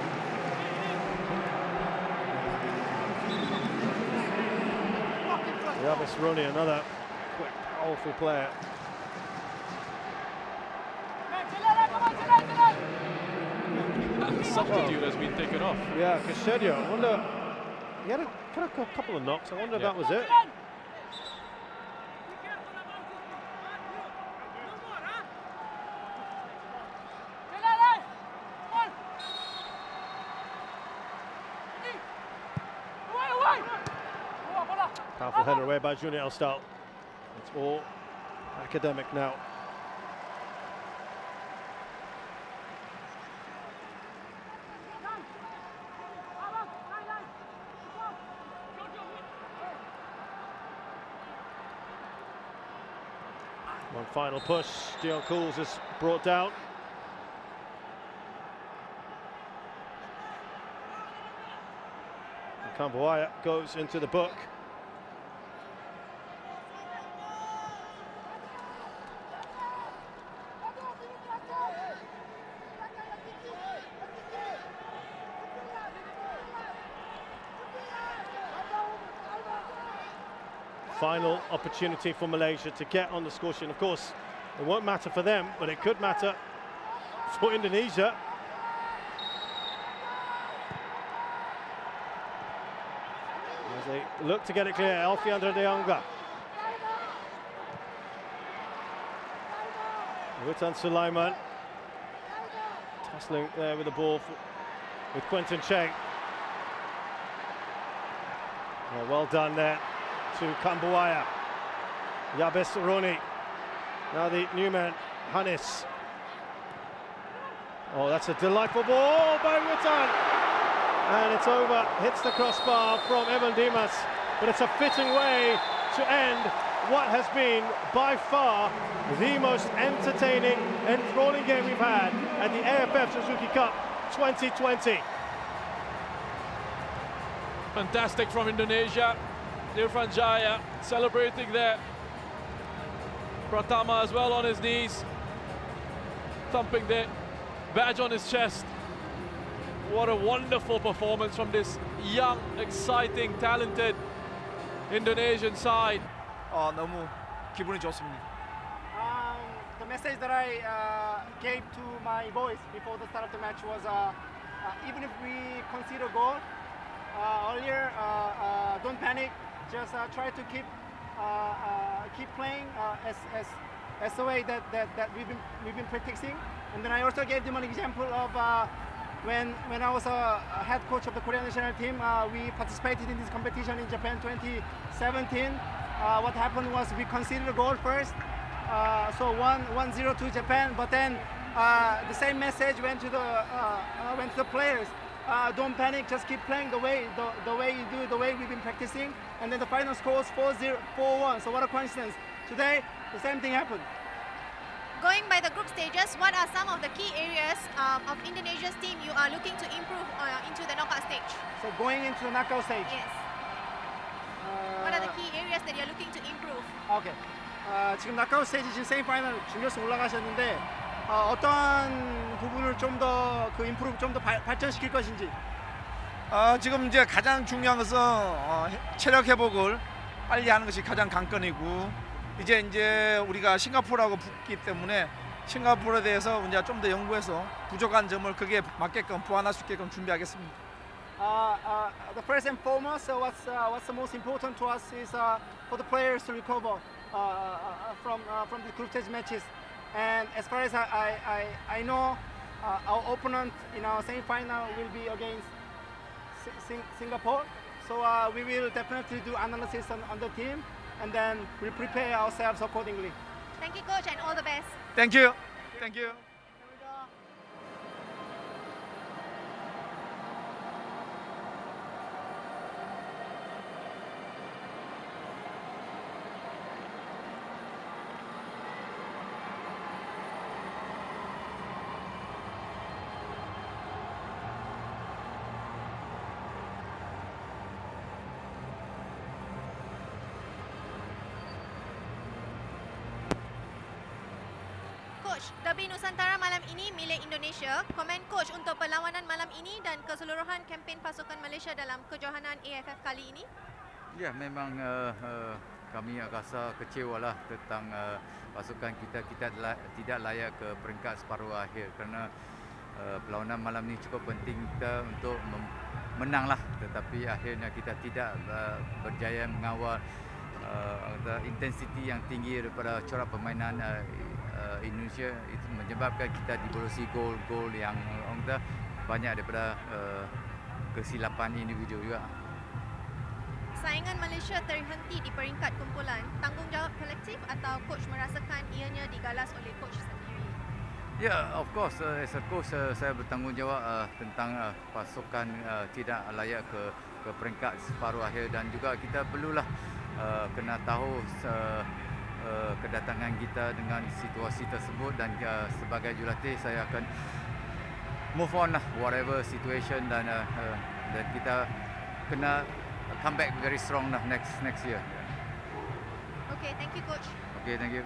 Yabis Roni, another quick, powerful player. The substitute has been taken off. Yeah, Casedio, I wonder, he had a couple of knocks. I wonder if that was it. Powerful header away by Junior Elstal. It's all academic now. One final push. Dion Cools is brought down. Kambuaya goes into the book. Final opportunity for Malaysia to get on the score sheet. Of course, it won't matter for them, but it could matter for Indonesia. As they look to get it clear, Alfiandra De Jonga. Witan Sulaiman tussling there with the ball with Quentin Cheng. Oh, well done there to Kambuaya. Yabes Roni. Now the new man, Hannes. Oh, that's a delightful ball by Witan. And it's over, hits the crossbar from Evan Dimas. But it's a fitting way to end what has been by far the most entertaining, enthralling game we've had at the AFF Suzuki Cup 2020. Fantastic from Indonesia. Irfan Jaya celebrating there. Pratama as well on his knees, thumping the badge on his chest. What a wonderful performance from this young, exciting, talented Indonesian side. 너무 기분이 좋습니다. The message that I gave to my boys before the start of the match was even if we concede a goal earlier, don't panic. Just try to keep playing as the way that we've been practicing. And then I also gave them an example of when I was a head coach of the Korean national team. We participated in this competition in Japan 2017. What happened was we conceded a goal first, so 1-0 to Japan. But then the same message went to the players. Don't panic, just keep playing the way you do, the way we've been practicing. And then the final score was 4-1. So what a coincidence. Today, the same thing happened. Going by the group stages, what are some of the key areas of Indonesia's team you are looking to improve into the knockout stage? So going into the knockout stage. Yes. What are the key areas that you're looking to improve? Okay. 지금 knockout stage 지금 세미파이널 준결승 올라가셨는데 어떤 부분을 좀 더 그 임프루브 좀 더 발전시킬 것인지. 지금 이제 가장 중요한 것은 체력 회복을 빨리 하는 것이 가장 관건이고, 이제 우리가 싱가포르하고 붙기 때문에 싱가포르에 대해서 이제 좀 더 연구해서 부족한 점을 그게 맞게끔 보완할 수 있게끔 준비하겠습니다. the first and foremost, what's the most important to us is for the players to recover from the group stage matches. And as far as I know, our opponent in our semi-final will be against Singapore. So we will definitely do analysis on the team, and then we'll prepare ourselves accordingly. Thank you, coach, and all the best. Thank you. Thank you. Coach, derby Nusantara malam ini milik Indonesia. Komen coach untuk perlawanan malam ini dan keseluruhan kempen pasukan Malaysia dalam kejohanan AFF kali ini? Ya, memang kami rasa kecewalah tentang pasukan kita tidak layak ke peringkat separuh akhir kerana perlawanan malam ini cukup penting kita untuk menanglah, tetapi akhirnya kita tidak berjaya mengawal intensiti yang tinggi daripada corak permainan Indonesia. Itu menyebabkan kita diborosi gol-gol yang banyak daripada kesilapan individu juga. Saingan Malaysia terhenti di peringkat kumpulan. Tanggungjawab kolektif atau coach merasakan ianya digalas oleh coach sendiri? Ya, of course, as a coach saya bertanggungjawab tentang pasukan tidak layak ke peringkat separuh akhir, dan juga kita perlulah kena tahu kedatangan kita dengan situasi tersebut, dan sebagai jurulatih saya akan move on lah whatever situation, dan kita kena come back very strong lah next year. Okay, thank you coach. Okay, thank you.